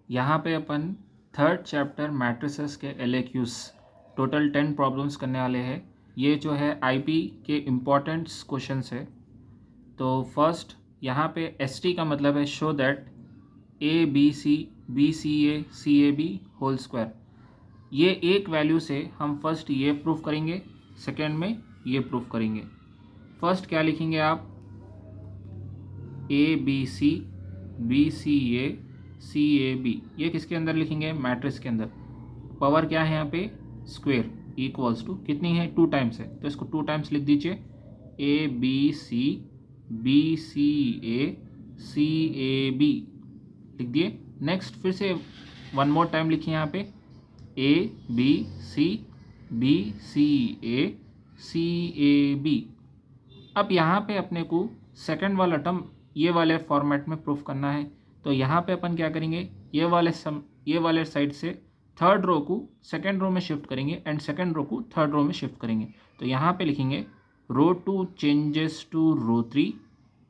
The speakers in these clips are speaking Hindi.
यहाँ पे अपन थर्ड चैप्टर मैट्रिसेस के LAQs टोटल 10 प्रॉब्लम्स करने वाले हैं। ये जो है IP के इम्पॉर्टेंट्स क्वेश्चंस है। तो फर्स्ट यहाँ पे ST का मतलब है show that ABC BCA CAB whole square. ये एक वैल्यू से हम फर्स्ट ये प्रूफ करेंगे, सेकेंड में ये प्रूफ करेंगे। फर्स्ट क्या लिखेंगे आप, ABC BCA CAB, ये किसके अंदर लिखेंगे, मैट्रिक्स के अंदर। पावर क्या है यहाँ पे, स्क्वेयर, इक्वल्स टू कितनी है, 2 टाइम्स है, तो इसको 2 टाइम्स लिख दीजिए। ABC BCA CAB लिख दिए। नेक्स्ट फिर से 1 मोर टाइम लिखिए यहाँ पे, ABC BCA CAB। अब यहाँ पे अपने को सेकंड वाला टर्म ये वाले फॉर्मेट में प्रूफ करना है। तो यहाँ पे अपन क्या करेंगे, ये वाले साइड से थर्ड रो को सेकंड रो में शिफ्ट करेंगे एंड सेकंड रो को थर्ड रो में शिफ्ट करेंगे। तो यहाँ पे लिखेंगे row 2 changes to row 3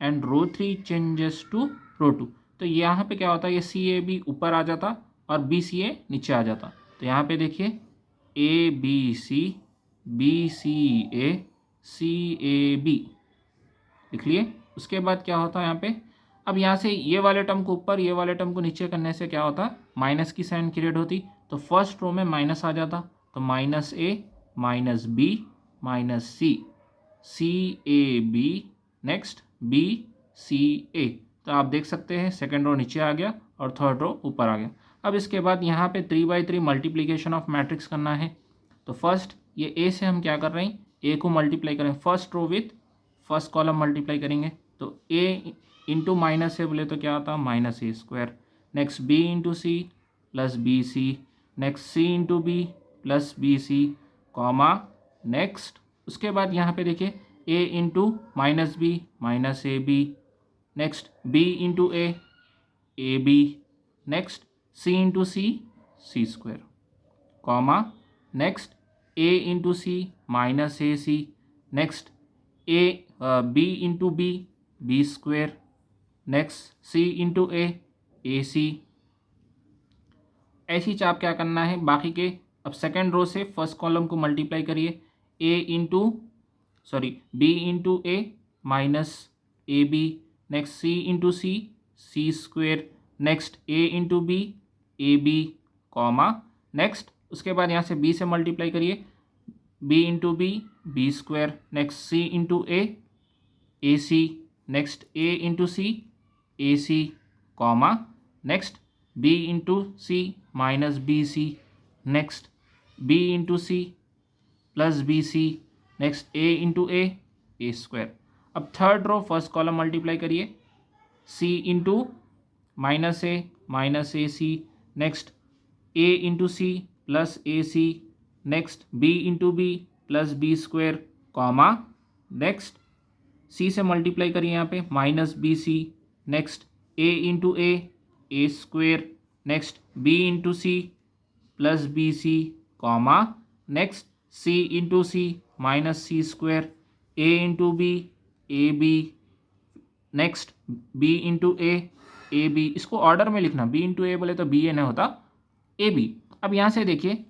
and row 3 changes to row 2। तो यहाँ पे क्या होता है, ये CAB ऊपर आ जाता और BCA नीचे आ जाता। तो यहाँ पे देखिए ABC BCA CAB लिख लिए। उसके बाद क्या होता है यहाँ पे, अब यहाँ से ये वाले टर्म को ऊपर ये वाले टर्म को नीचे करने से क्या होता, माइनस की साइन क्रिएट होती। तो फर्स्ट रो में माइनस आ जाता, तो -A -B -C CAB next BCA। तो आप देख सकते हैं सेकेंड रो नीचे आ गया और थर्ड रो ऊपर आ गया। अब इसके बाद यहाँ पे 3/3 मल्टीप्लीकेशन ऑफ मैट्रिक्स करना है। तो फर्स्ट ये A से हम क्या कर रहे हैं, A को मल्टीप्लाई करें, first row with first column multiply करेंगे। तो A इंटू माइनस है बोले तो क्या होता, -A²। Next B into C plus BC, next C into B plus BC comma next. उसके बाद यहाँ पे देखिए A into -B -AB, next B into A AB, next C into C C² comma next A into C -AC, next B into B² next C into AC। ऐसी चाप क्या करना है बाकी के, अब सेकेंड रो से फर्स्ट कॉलम को मल्टीप्लाई करिए, B into A -AB, next C into C C², next A into B AB comma next. उसके बाद यहाँ से B से मल्टीप्लाई करिए, B into B B², next C into A AC, next A into C AC comma next B into C -BC, next B into C plus BC, next A into A² अब third row first column multiply करिए, C into -A -AC, next A into C plus AC, next B into B plus B² comma next C से मल्टीप्लाई करिए यहाँ पे -BC, next A into A² next B into C plus BC comma next C into C -C², A into B AB, next B into AB। इसको ऑर्डर में लिखना, B इंटू A बोले तो BA नहीं होता, AB। अब यहाँ से देखिए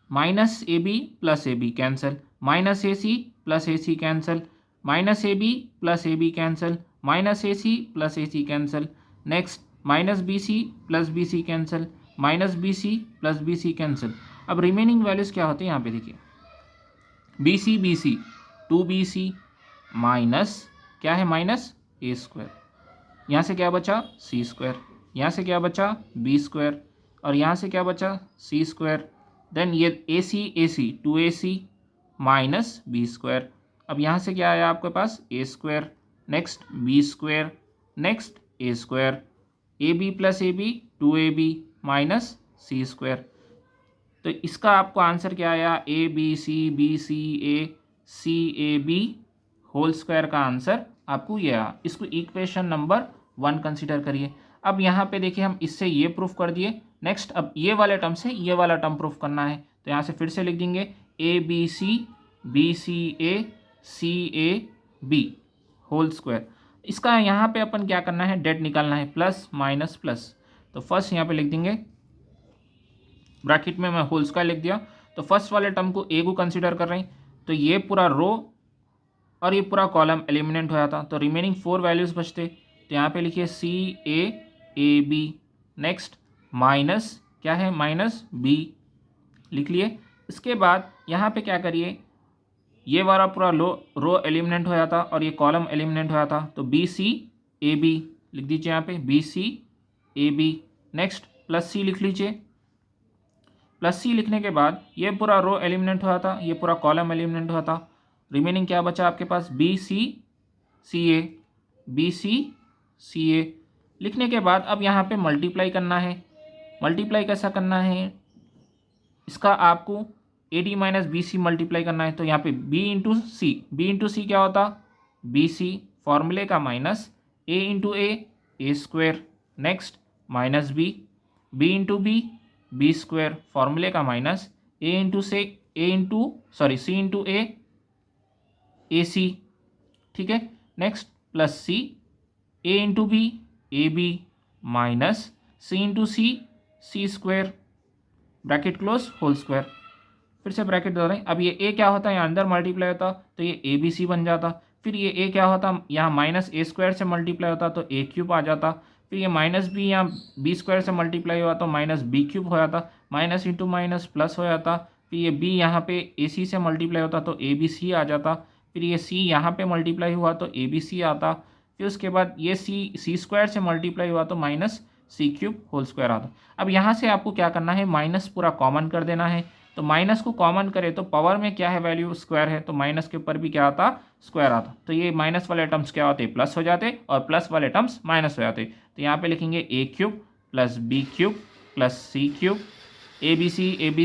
-AB plus AB cancel, -AC plus AC cancel, -AB plus AB cancel, -AC plus AC cancel, next -BC plus BC cancel, -BC plus BC cancel. अब रिमेनिंग वैल्यूज़ क्या होते हैं यहाँ पे देखिए, BC 2BC माइनस क्या है -A², यहाँ से क्या बचा C², यहाँ से क्या बचा B² और यहाँ से क्या बचा C²। देन ये AC 2AC माइनस B²। अब यहाँ से क्या आया आपके पास A², next B² next A², AB plus AB 2AB minus C²। तो इसका आपको आंसर क्या आया, ABC BCA CAB whole square का आंसर आपको ये आया। इसको इक्वेशन नंबर 1 कंसीडर करिए। अब यहाँ पे देखिए हम इससे ये प्रूफ कर दिए। नेक्स्ट अब ये वाले टर्म से ये वाला टर्म प्रूफ करना है, तो यहाँ से फिर से लिख देंगे ABC BCA CAB whole square. इसका यहाँ पे अपन क्या करना है, डेट निकालना है, प्लस माइनस प्लस। तो फर्स्ट यहाँ पे लिख देंगे, ब्रैकेट में मैं होल स्क्वायर लिख दिया। तो फर्स्ट वाले टर्म को ए को कंसिडर कर रहे हैं, तो ये पूरा रो और ये पूरा कॉलम एलिमिनेट हो जाता, तो रिमेनिंग 4 वैल्यूज़ बचते। तो यहाँ पे लिखिए सी ए बी, नेक्स्ट माइनस क्या है, माइनस बी लिख लिए। इसके बाद यहाँ पे क्या करिए, ये वाला पूरा रो एलिमिनेट हो जाता और ये कॉलम एलिमिनेट हो जाता, तो बी सी ए बी लिख दीजिए यहाँ पे, B C A B. Next plus C लिख लीजिए। प्लस सी लिखने के बाद ये पूरा रो एलिमिनेट हो जाता, ये पूरा कॉलम एलिमिनेट हो जाता। रिमेनिंग क्या बचा आपके पास, B C C A, B C ए लिखने के बाद अब यहाँ पे मल्टीप्लाई करना है। मल्टीप्लाई कैसा करना है, इसका आपको A D minus B C multiply करना है। तो यहाँ पे बी इंटू सी क्या होता, बी सी फॉर्मूले का minus A into A square, next minus B into B square फॉर्मूले का minus C into A C, ठीक है। Next plus C A into B minus C into C square, bracket close, whole square. फिर से ब्रैकेट दे रहे हैं। अब ये ए क्या होता है, यहाँ अंदर मल्टीप्लाई होता तो ये ए बी सी बन जाता। फिर ये ए क्या होता, यहाँ माइनस ए स्क्वायर से मल्टीप्लाई होता तो ए क्यूब आ जाता। फिर ये माइनस बी यहाँ बी स्क्वायर से मल्टीप्लाई हुआ तो माइनस बी क्यूब हो जाता, माइनस इंटू माइनस प्लस हो जाता। फिर ये बी यहाँ पे ए सी से मल्टीप्लाई होता तो ए बी सी आ जाता। फिर ये सी यहाँ पे मल्टीप्लाई हुआ तो ए बी सी आता। फिर उसके बाद ये सी स्क्वायर से मल्टीप्लाई हुआ तो minus c cube whole square आता। अब यहाँ से आपको क्या करना है, माइनस पूरा कॉमन कर देना है। तो माइनस को कॉमन करे तो पावर में क्या है, वैल्यू स्क्वायर है, तो माइनस के ऊपर भी क्या आता, स्क्वायर आता। तो ये माइनस वाले टर्म्स क्या होते, प्लस हो जाते, और प्लस वाले टर्म्स माइनस हो जाते। तो यहाँ पे लिखेंगे A cube plus B cube plus C cube, A B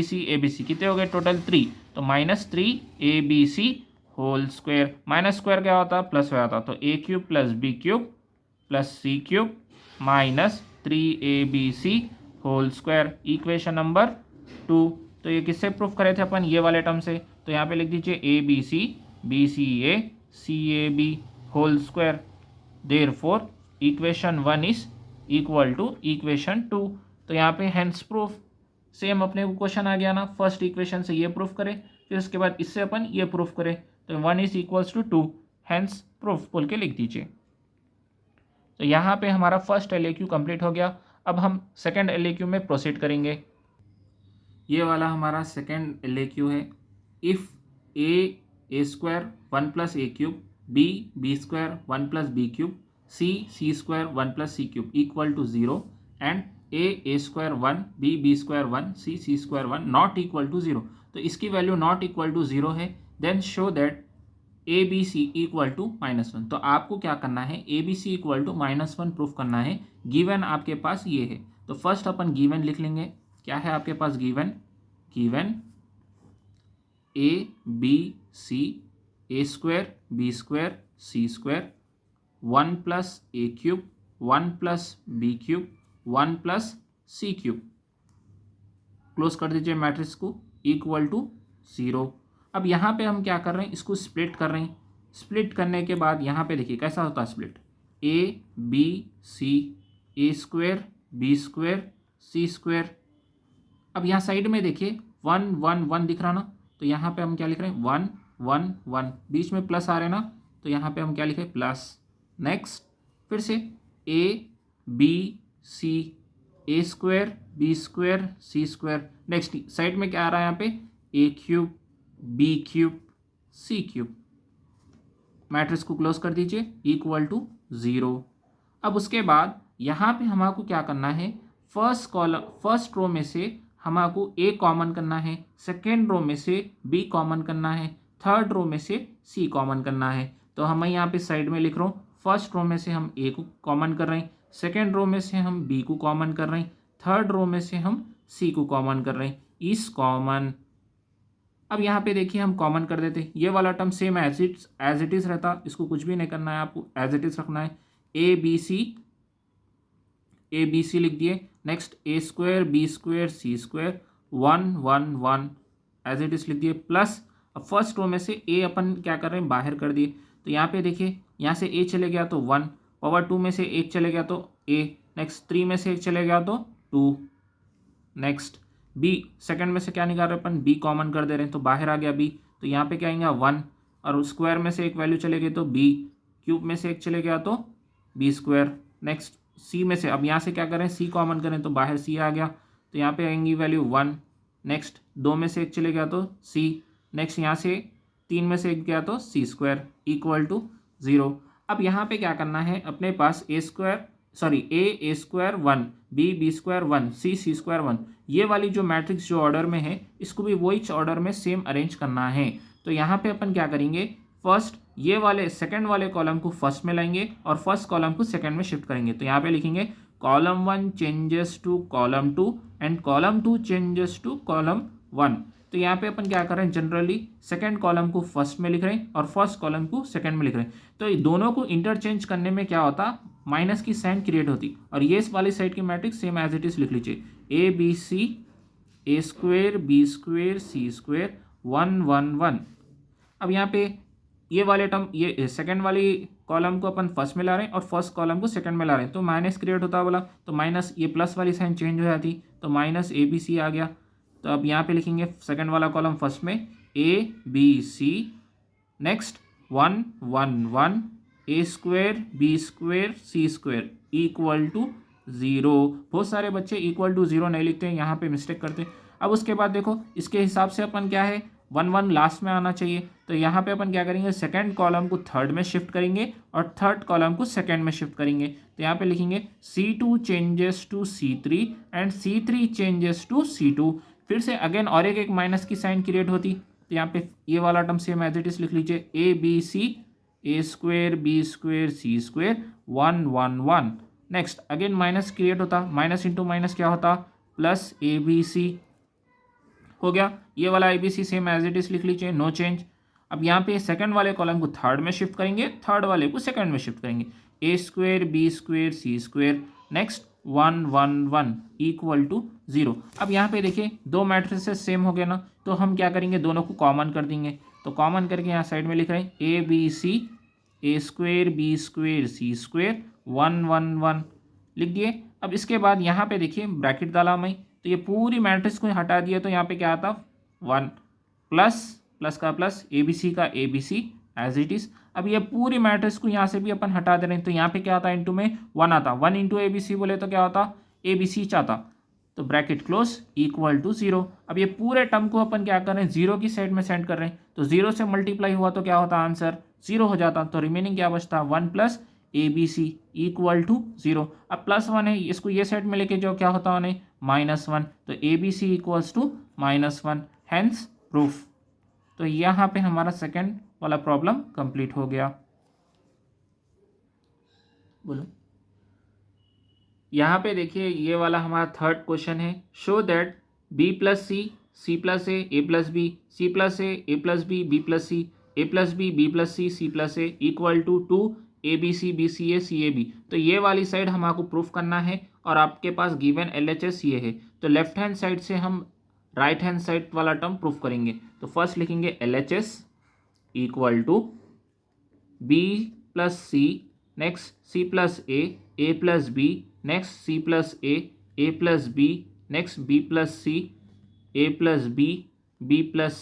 C कितने हो गए टोटल 3, तो minus 3 A B C whole square. Minus square क्या होता, प्लस हो जाता, तो A cube plus B cube plus C cube minus 3abc whole square, equation number 2। तो ये किससे प्रूफ करे थे अपन, ये वाले टर्म से। तो यहाँ पे लिख दीजिए B C A B whole square, therefore equation 1 is equal to equation 2। तो यहाँ पे हेंस प्रूफ, सेम अपने को क्वेश्चन आ गया ना, फर्स्ट इक्वेशन से ये प्रूफ करे, फिर उसके बाद इससे अपन ये प्रूफ करे, तो 1 is equals to 2, hence proof बोल के लिख दीजिए। तो यहाँ पे हमारा फर्स्ट LAQ कंप्लीट हो गया। अब हम सेकंड LAQ में प्रोसीड करेंगे। ये वाला हमारा सेकंड LAQ है। If A square 1 plus A cube, B square 1 plus B cube, C square 1 plus C cube equal to 0 and A square 1 B square 1 C square 1 not equal to 0। तो इसकी वैल्यू नॉट इक्वल टू 0 है, then show that A B C equal to -1। तो आपको क्या करना है, A B C equal to -1 proof करना है। गिवन आपके पास ये है, तो फर्स्ट अपन गिवन लिख लेंगे। क्या है आपके पास given A B C A square B square C square 1 plus A cube 1 plus B cube 1 plus C cube, close कर दीजिए मैट्रिक्स को, इक्वल टू 0। अब यहाँ पे हम क्या कर रहे हैं, इसको स्प्लिट कर रहे हैं। स्प्लिट करने के बाद यहाँ पे देखिए कैसा होता है split, A B C A square B square C square. अब यहाँ साइड में देखिए 1 1 1 दिख रहा ना, तो यहाँ पे हम क्या लिख रहे हैं 1 1 1, बीच में प्लस आ रहे हैं ना, तो यहाँ पे हम क्या लिखे प्लस। नेक्स्ट फिर से A B C A square B square C square. Next side में क्या आ रहा है यहाँ पे, A cube B cube C cube. Matrix को क्लोज कर दीजिए, इक्वल टू 0। अब उसके बाद यहाँ पे हमको क्या करना है, फर्स्ट रो में से हमको ए कॉमन करना है, सेकेंड रो में से बी कॉमन करना है, थर्ड रो में से सी कॉमन करना है। तो हम यहाँ पे साइड में लिख रहा हूँ, फर्स्ट रो में से हम ए को कॉमन कर रहे हैं, सेकेंड रो में से हम बी को कॉमन कर रहे हैं, थर्ड रो में से हम सी को कॉमन कर रहे हैं, इस कॉमन। अब यहाँ पे देखिए हम कॉमन कर देते, ये वाला term same as it is रहता, इसको कुछ भी नहीं करना है, आपको एज इट इज़ रखना है। ए बी सी लिख दिए। Next A square B square C square 1 1 1 as it is लिख दिए, प्लस अब फर्स्ट रो में से ए अपन क्या कर रहे हैं, बाहर कर दिए। तो यहाँ पे देखिए यहाँ से ए चले गया तो 1, पावर 2 में से 1 चले गया तो ए, नेक्स्ट 3 में से एक चले गया तो 2, नेक्स्ट बी सेकंड में से क्या निकाल रहे हैं अपन, बी कॉमन कर दे रहे हैं तो बाहर आ गया बी, तो यहाँ पे क्या आएगा 1, और स्क्वायर में से एक वैल्यू चले गई तो बी, क्यूब में से एक चले गया तो बी स्क्वायर। नेक्स्ट सी में से, अब यहाँ से क्या करें, सी कॉमन करें तो बाहर सी आ गया, तो यहाँ पे आएंगी वैल्यू 1। नेक्स्ट 2 में से एक चले गया तो सी, नेक्स्ट यहाँ से 3 में से एक गया तो सी स्क्वायर इक्वल टू 0। अब यहाँ पे क्या करना है, अपने पास ए स्क्वायर 1, बी स्क्वायर 1, सी स्क्वायर 1, ये वाली जो मैट्रिक्स जो ऑर्डर में है इसको भी वही ऑर्डर में सेम अरेंज करना है। तो यहाँ पे अपन क्या करेंगे, फर्स्ट ये वाले सेकंड वाले कॉलम को फर्स्ट में लाएंगे और फर्स्ट कॉलम को सेकंड में शिफ्ट करेंगे। तो यहाँ पे लिखेंगे column 1 changes to column 2 and column 2 changes to column 1। तो यहाँ पे अपन क्या कर रहे हैं, जनरली सेकंड कॉलम को फर्स्ट में लिख रहे हैं और फर्स्ट कॉलम को सेकंड में लिख रहे हैं। तो ये दोनों को इंटरचेंज करने में क्या होता, माइनस की साइन क्रिएट होती, और ये इस वाली साइड की matrix same as it is लिख लीजिए, A B C, A square B square C square 1 1 1। अब यहाँ पे ये वाले टर्म, ये सेकंड वाली कॉलम को अपन फर्स्ट में ला रहे हैं और फर्स्ट कॉलम को सेकंड में ला रहे हैं, तो माइनस क्रिएट होता बोला, तो माइनस ये प्लस वाली साइन चेंज हो जाती, तो माइनस ए बी सी आ गया। तो अब यहाँ पे लिखेंगे सेकंड वाला कॉलम फर्स्ट में, A B C, next 1 1 1, A square B square C square equal to 0। बहुत सारे बच्चे इक्वल टू 0 नहीं लिखते हैं, यहाँ पे मिस्टेक करते हैं। अब उसके बाद देखो इसके हिसाब से अपन क्या है, 1 1 लास्ट में आना चाहिए, तो यहाँ पे अपन क्या करेंगे, सेकंड कॉलम को थर्ड में शिफ्ट करेंगे और थर्ड कॉलम को सेकंड में शिफ्ट करेंगे। तो यहाँ पे लिखेंगे C2 changes to C3 and C3 changes to C2। फिर से अगेन और एक माइनस की साइन क्रिएट होती, तो यहाँ पे ये वाला term same as it is लिख लीजिए, A B C, A square B square C square 1 1 1। Next again minus create होता, माइनस इंटू माइनस क्या होता, प्लस ए बी सी हो गया। ये वाला A B C same as it is लिख लीजिए, नो चेंज। अब यहाँ पे सेकंड वाले कॉलम को थर्ड में शिफ्ट करेंगे, थर्ड वाले को सेकंड में शिफ्ट करेंगे, A square B square C square, next 1 1 1 equal to 0। अब यहाँ पे देखिए दो मैट्रिसेस सेम हो गए ना, तो हम क्या करेंगे, दोनों को कॉमन कर देंगे। तो कॉमन करके यहाँ साइड में लिख रहे हैं A B C, A square B square C square 1 1 1 लिख दिए। अब इसके बाद यहाँ पे देखिए ब्रैकेट डाला मैं, तो ये पूरी मैट्रिक्स को हटा दिया, तो यहाँ पे क्या आता 1 प्लस प्लस का प्लस ए बी सी का A B C as it is. अब ये पूरी मैट्रिक्स को यहाँ से भी अपन हटा दे रहे हैं, तो यहाँ पे क्या आता है, इंटू में 1 आता, 1 इंटू ए बी सी बोले तो क्या होता, ए बी सी चाहता, तो ब्रैकेट क्लोज इक्वल टू 0। अब ये पूरे टर्म को अपन क्या कर रहे हैं, 0 की साइड में सेंड कर रहे हैं, तो 0 से मल्टीप्लाई हुआ तो क्या होता, आंसर 0 हो जाता, तो रिमेनिंग क्या बचता, 1 plus A B C equal to 0। अब +1 है, इसको ये साइड में लेके जो क्या होता है -1, तो A B C equals to -1, hence proof. तो यहाँ पे हमारा सेकेंड वाला प्रॉब्लम कंप्लीट हो गया। बोलो, यहाँ पे देखिए ये वाला हमारा थर्ड क्वेश्चन है, show that b plus C plus A plus B, C plus A plus B plus C, A plus B plus C plus A equal to 2 A B C A B. तो ये वाली साइड हमको प्रूफ करना है और आपके पास गिवन LHS ये है, तो लेफ्ट हैंड साइड से हम राइट हैंड साइड वाला टर्म प्रूफ करेंगे। तो फर्स्ट लिखेंगे LHS equal to B plus C, next C plus A plus B, next C plus A plus B, next B plus C, A plus B plus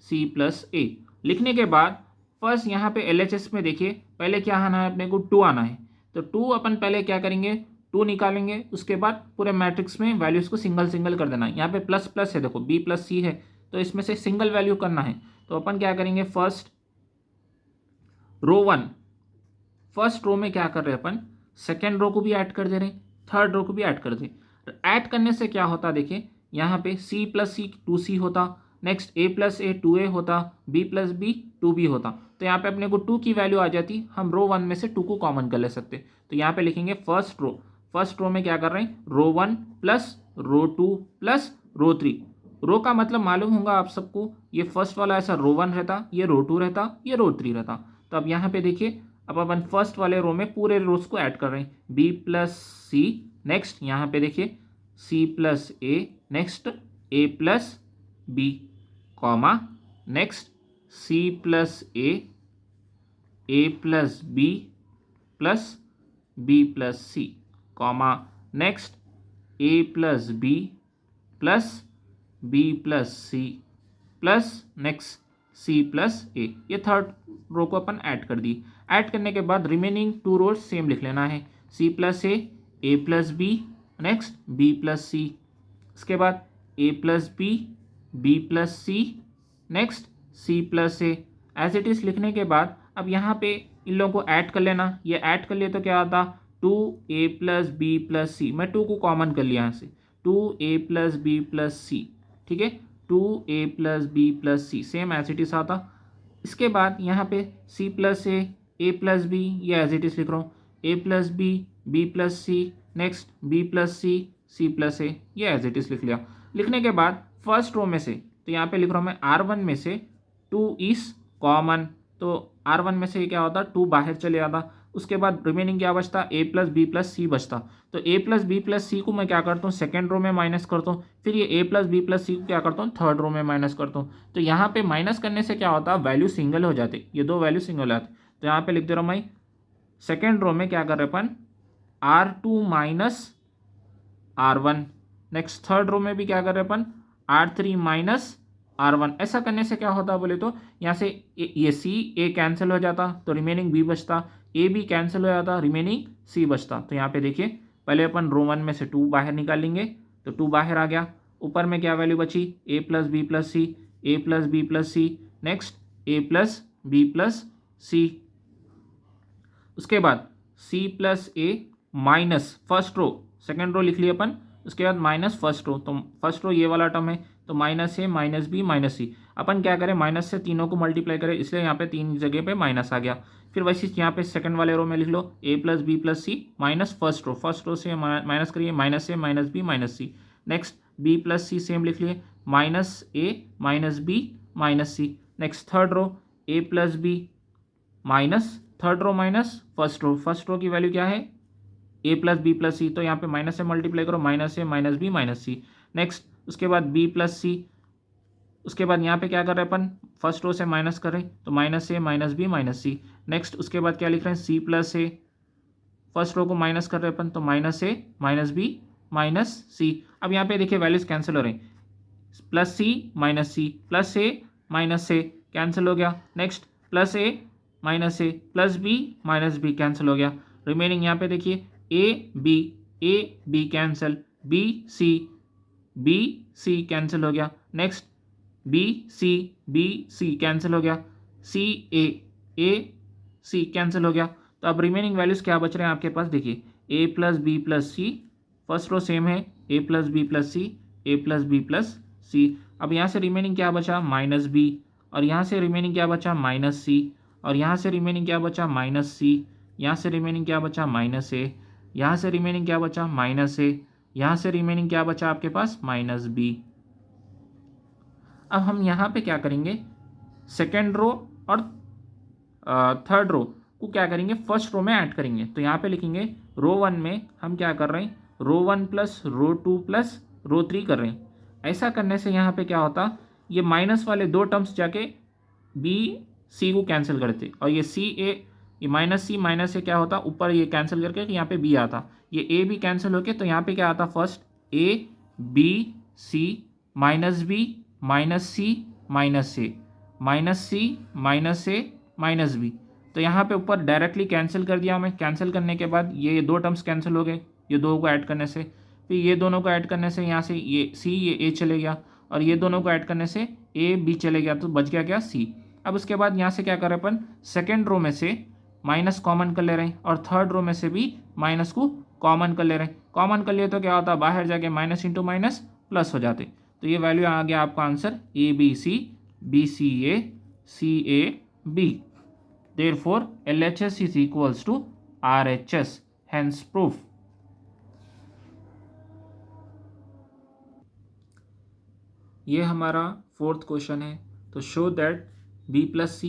C plus A. लिखने के बाद फर्स्ट यहाँ पे LHS में देखिए पहले क्या आना है, अपने को 2 आना है, तो 2 अपन पहले क्या करेंगे, 2 निकालेंगे, उसके बाद पूरे मैट्रिक्स में वैल्यूज़ को सिंगल सिंगल कर देना है। यहाँ पे प्लस प्लस है, देखो बी प्लस सी है, तो इसमें से सिंगल वैल्यू करना है। तो अपन क्या करेंगे, फर्स्ट रो 1, फर्स्ट रो में क्या कर रहे हैं अपन, सेकेंड रो को भी ऐड कर दे रहे हैं, थर्ड रो को भी ऐड कर दे। ऐड करने से क्या होता देखिए, यहाँ पे सी प्लस सी 2C होता, नेक्स्ट ए प्लस ए 2A होता, बी प्लस बी 2B होता। तो यहाँ पे अपने को 2 की वैल्यू आ जाती, हम रो 1 में से 2 को कॉमन कर ले सकते। तो यहाँ पे लिखेंगे फर्स्ट रो में क्या कर रहे हैं, रो 1 प्लस रो 2 प्लस रो 3। रो का मतलब मालूम होगा आप सबको, ये फर्स्ट वाला ऐसा रो 1 रहता, ये रो 2 रहता, ये रो 3 रहता। तो अब यहाँ पे देखिए, अब अपन फर्स्ट वाले रो में पूरे रोज को ऐड कर रहे हैं, बी प्लस सी, नेक्स्ट यहाँ पे देखिए C plus A, next A plus B, comma, next C plus A plus B plus B plus C. Comma next A plus B plus B plus C plus next C plus A. ये थर्ड रो को अपन ऐड कर दी। ऐड करने के बाद रिमेनिंग टू रोज सेम लिख लेना है, C plus A plus B, next B plus C, इसके बाद A plus B plus C, next C plus A. As it is लिखने के बाद अब यहाँ पे इन लोगों को ऐड कर लेना। ये ऐड कर लिए तो क्या आता, 2a प्लस बी प्लस सी, मैं 2 को कॉमन कर लिया यहाँ से, 2a प्लस बी प्लस सी, ठीक है, 2a plus B plus C, same as it is आता। इसके बाद यहाँ पे C plus A plus B, ये एज इट इज़ लिख रहा हूँ, A plus B plus C, next B plus C plus A, ये एज इट इज़ लिख लिया। लिखने के बाद फर्स्ट रो में से तो यहाँ पे लिख रहा हूँ मैं R1 में से 2 इज कॉमन, तो R1 में से क्या होता, 2 बाहर चले आता। उसके बाद रिमेनिंग क्या बचता, ए प्लस बी प्लस सी बचता। तो ए प्लस बी प्लस सी को मैं क्या करता हूँ, सेकेंड रो में माइनस करता हूँ, फिर ये ए प्लस बी प्लस सी को क्या करता हूँ, थर्ड रो में माइनस करता हूँ। तो यहाँ पे माइनस करने से क्या होता, वैल्यू सिंगल हो जाते, ये दो वैल्यू सिंगल हो जाते। तो यहाँ पे लिख दे रहा हूँ मैं, सेकेंड रो में क्या कर रहे अपन, R2 minus R1, next third row में भी क्या कर रहे अपन, R3 माइनस R1। ऐसा करने से क्या होता बोले तो यहाँ से ये सी ए कैंसिल हो जाता, तो रिमेनिंग बी बचता, ए बी कैंसिल हो जाता, रिमेनिंग सी बचता। तो यहाँ पे देखिए पहले अपन रो 1 में से 2 बाहर निकालेंगे, तो 2 बाहर आ गया। ऊपर में क्या वैल्यू बची, A plus B plus C, A plus B plus C, next A plus B plus C. उसके बाद C plus A minus first row, second row लिख लिया अपन, उसके बाद माइनस फर्स्ट रो, तो फर्स्ट रो ये वाला टर्म है, तो माइनस ए माइनस बी माइनस सी। अपन क्या करें, माइनस से तीनों को मल्टीप्लाई करें, इसलिए यहाँ पे 3 जगह पे माइनस आ गया। फिर वैसे यहाँ पे सेकंड वाले रो में लिख लो, A plus B plus C minus first row से माइनस करिए, माइनस ए माइनस बी माइनस सी, नेक्स्ट बी प्लस सी सेम लिख लिए, minus A minus B minus C, next third row A plus B minus third row minus first row की वैल्यू क्या है, A plus B plus C, तो यहाँ पे माइनस से मल्टीप्लाई करो, माइनस ए माइनस बी माइनस सी, नेक्स्ट उसके बाद बी प्लस सी। उसके बाद यहाँ पे क्या कर रहे हैं अपन, फर्स्ट रो से माइनस कर रहे हैं, तो माइनस ए माइनस बी माइनस सी, नेक्स्ट उसके बाद क्या लिख रहे हैं, सी प्लस ए, फर्स्ट रो को माइनस कर रहे हैं अपन, तो माइनस ए माइनस बी माइनस सी। अब यहाँ पे देखिए वैल्यूज कैंसिल हो रहे हैं, plus C minus C, plus A minus A cancel हो गया, next plus A minus A plus B minus B cancel हो गया। रिमेनिंग यहाँ पे देखिए A B cancel, B C cancel हो गया, नेक्स्ट बी सी कैंसिल हो गया, सी ए सी कैंसिल हो गया। तो अब रिमेनिंग वैल्यूज़ क्या बच रहे हैं आपके पास, देखिए ए plus B plus c, first row same है, A plus B plus C, A plus B plus सी। अब यहाँ से रिमेनिंग क्या बचा, माइनस बी, और यहाँ से रिमेनिंग क्या बचा, माइनस सी, और यहाँ से रिमेनिंग क्या बचा, माइनस सी, यहाँ से रिमेनिंग क्या बचा, माइनस ए, यहाँ से रिमेनिंग क्या बचा, माइनस ए, यहाँ से रिमेनिंग क्या बचा आपके पास, माइनस बी। अब हम यहाँ पे क्या करेंगे, सेकेंड रो और थर्ड रो को क्या करेंगे, फर्स्ट रो में ऐड करेंगे। तो यहाँ पे लिखेंगे रो 1 में हम क्या कर रहे हैं, रो 1 प्लस रो 2 प्लस रो 3 कर रहे हैं। ऐसा करने से यहाँ पे क्या होता, ये माइनस वाले 2 टर्म्स जाके बी सी को कैंसिल करते, और ये सी ए, ये माइनस से क्या होता, ऊपर ये कैंसिल करके यहाँ पे बी आता, ये ए भी कैंसिल होके, तो यहाँ पे क्या आता, first A B C minus B minus C minus A minus C minus A minus B. तो यहाँ पे ऊपर डायरेक्टली कैंसिल कर दिया हमें, कैंसिल करने के बाद ये 2 टर्म्स कैंसिल हो गए, ये 2 को ऐड करने से, फिर ये दोनों को ऐड करने से यहाँ से ये सी ये ए चले गया, और ये दोनों को ऐड करने से ए बी चले गया, तो बच गया क्या, सी। अब उसके बाद यहाँ से क्या कर रहे हैं अपन, सेकेंड रो में से माइनस कॉमन कर ले रहे हैं, और थर्ड रो में से भी माइनस को कॉमन कर ले रहे हैं। कॉमन कर लिए तो क्या होता, बाहर जाके माइनस इंटू माइनस प्लस हो जाते। तो ये वैल्यू आ गया आपका answer, A B C A B. Therefore, LHS is equals to RHS. Hence proof. ये हमारा फोर्थ क्वेश्चन है। तो show that B plus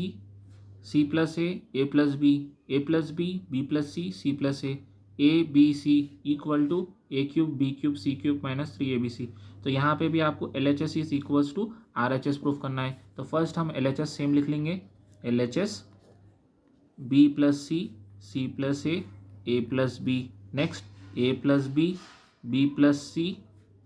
C plus A plus B, A plus B plus C plus A B C equal to A cube B cube C cube minus 3ABC। तो यहाँ पे भी आपको LHS is equals to RHS proof करना है। तो फर्स्ट हम LHS सेम लिख लेंगे, LHS B plus C plus A plus B, next A plus B plus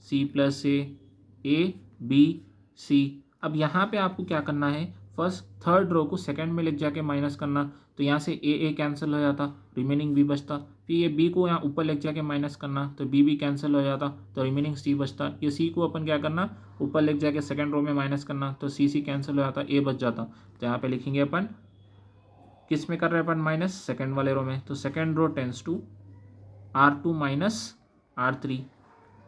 C plus A B C. अब यहाँ पे आपको क्या करना है, फर्स्ट थर्ड रो को सेकंड में लेके जाके माइनस करना। तो यहाँ से ए कैंसिल हो जाता, रिमेनिंग बी बचता। फिर ये बी को यहाँ ऊपर लेके जाके माइनस करना, तो बी कैंसिल हो जाता, तो रिमेनिंग सी बचता। ये सी को अपन क्या करना, ऊपर लेके जाके सेकंड रो में माइनस करना, तो सी कैंसिल हो जाता, ए बच जाता। तो यहाँ पे लिखेंगे अपन किस में कर रहे हैं अपन माइनस, सेकंड वाले रो में। तो second row tends to R2 minus R3।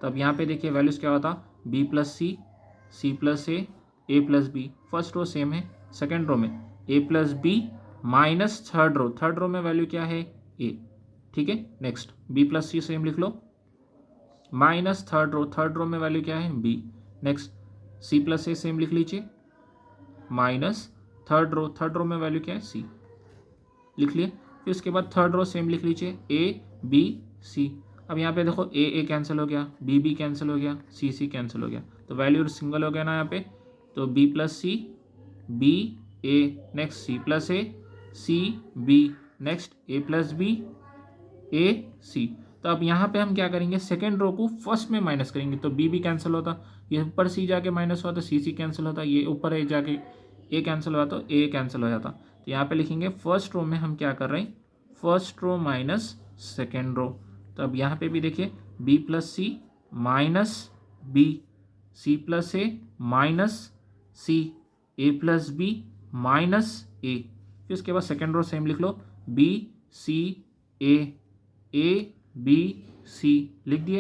तो अब यहाँ पे देखिए वैल्यूज़ क्या होता, B plus C plus A plus B. First row same है, सेकंड रो में A plus B minus third row में वैल्यू क्या है, ए। ठीक है, नेक्स्ट बी प्लस सी सेम लिख लो, माइनस थर्ड रो में वैल्यू क्या है, B. Next C plus A same लिख लीजिए, माइनस थर्ड रो में वैल्यू क्या है, सी, लिख लिए। फिर उसके बाद थर्ड रो सेम लिख लीजिए, ए बी सी। अब यहाँ पे देखो ए कैंसिल हो गया, बी कैंसिल हो गया, सी कैंसिल हो गया, तो वैल्यू सिंगल हो गया ना यहाँ पे। तो बी प्लस सी बी ए, नेक्स्ट सी प्लस ए सी बी, नेक्स्ट ए प्लस बी ए सी। तो अब यहाँ पे हम क्या करेंगे, सेकेंड रो को फर्स्ट में माइनस करेंगे, तो बी कैंसिल होता, ये ऊपर सी जाके माइनस हुआ तो सी कैंसिल होता, ये ऊपर ए जाके ए कैंसिल हुआ तो ए कैंसिल हो जाता। तो यहाँ पे लिखेंगे फर्स्ट रो में हम क्या कर रहे हैं, first row minus second row. तो अब यहाँ पे भी देखिए B plus C minus B, C plus A minus C, A plus B minus A. फिर उसके बाद सेकेंड रो सेम लिख लो, B C A B C, लिख दिए।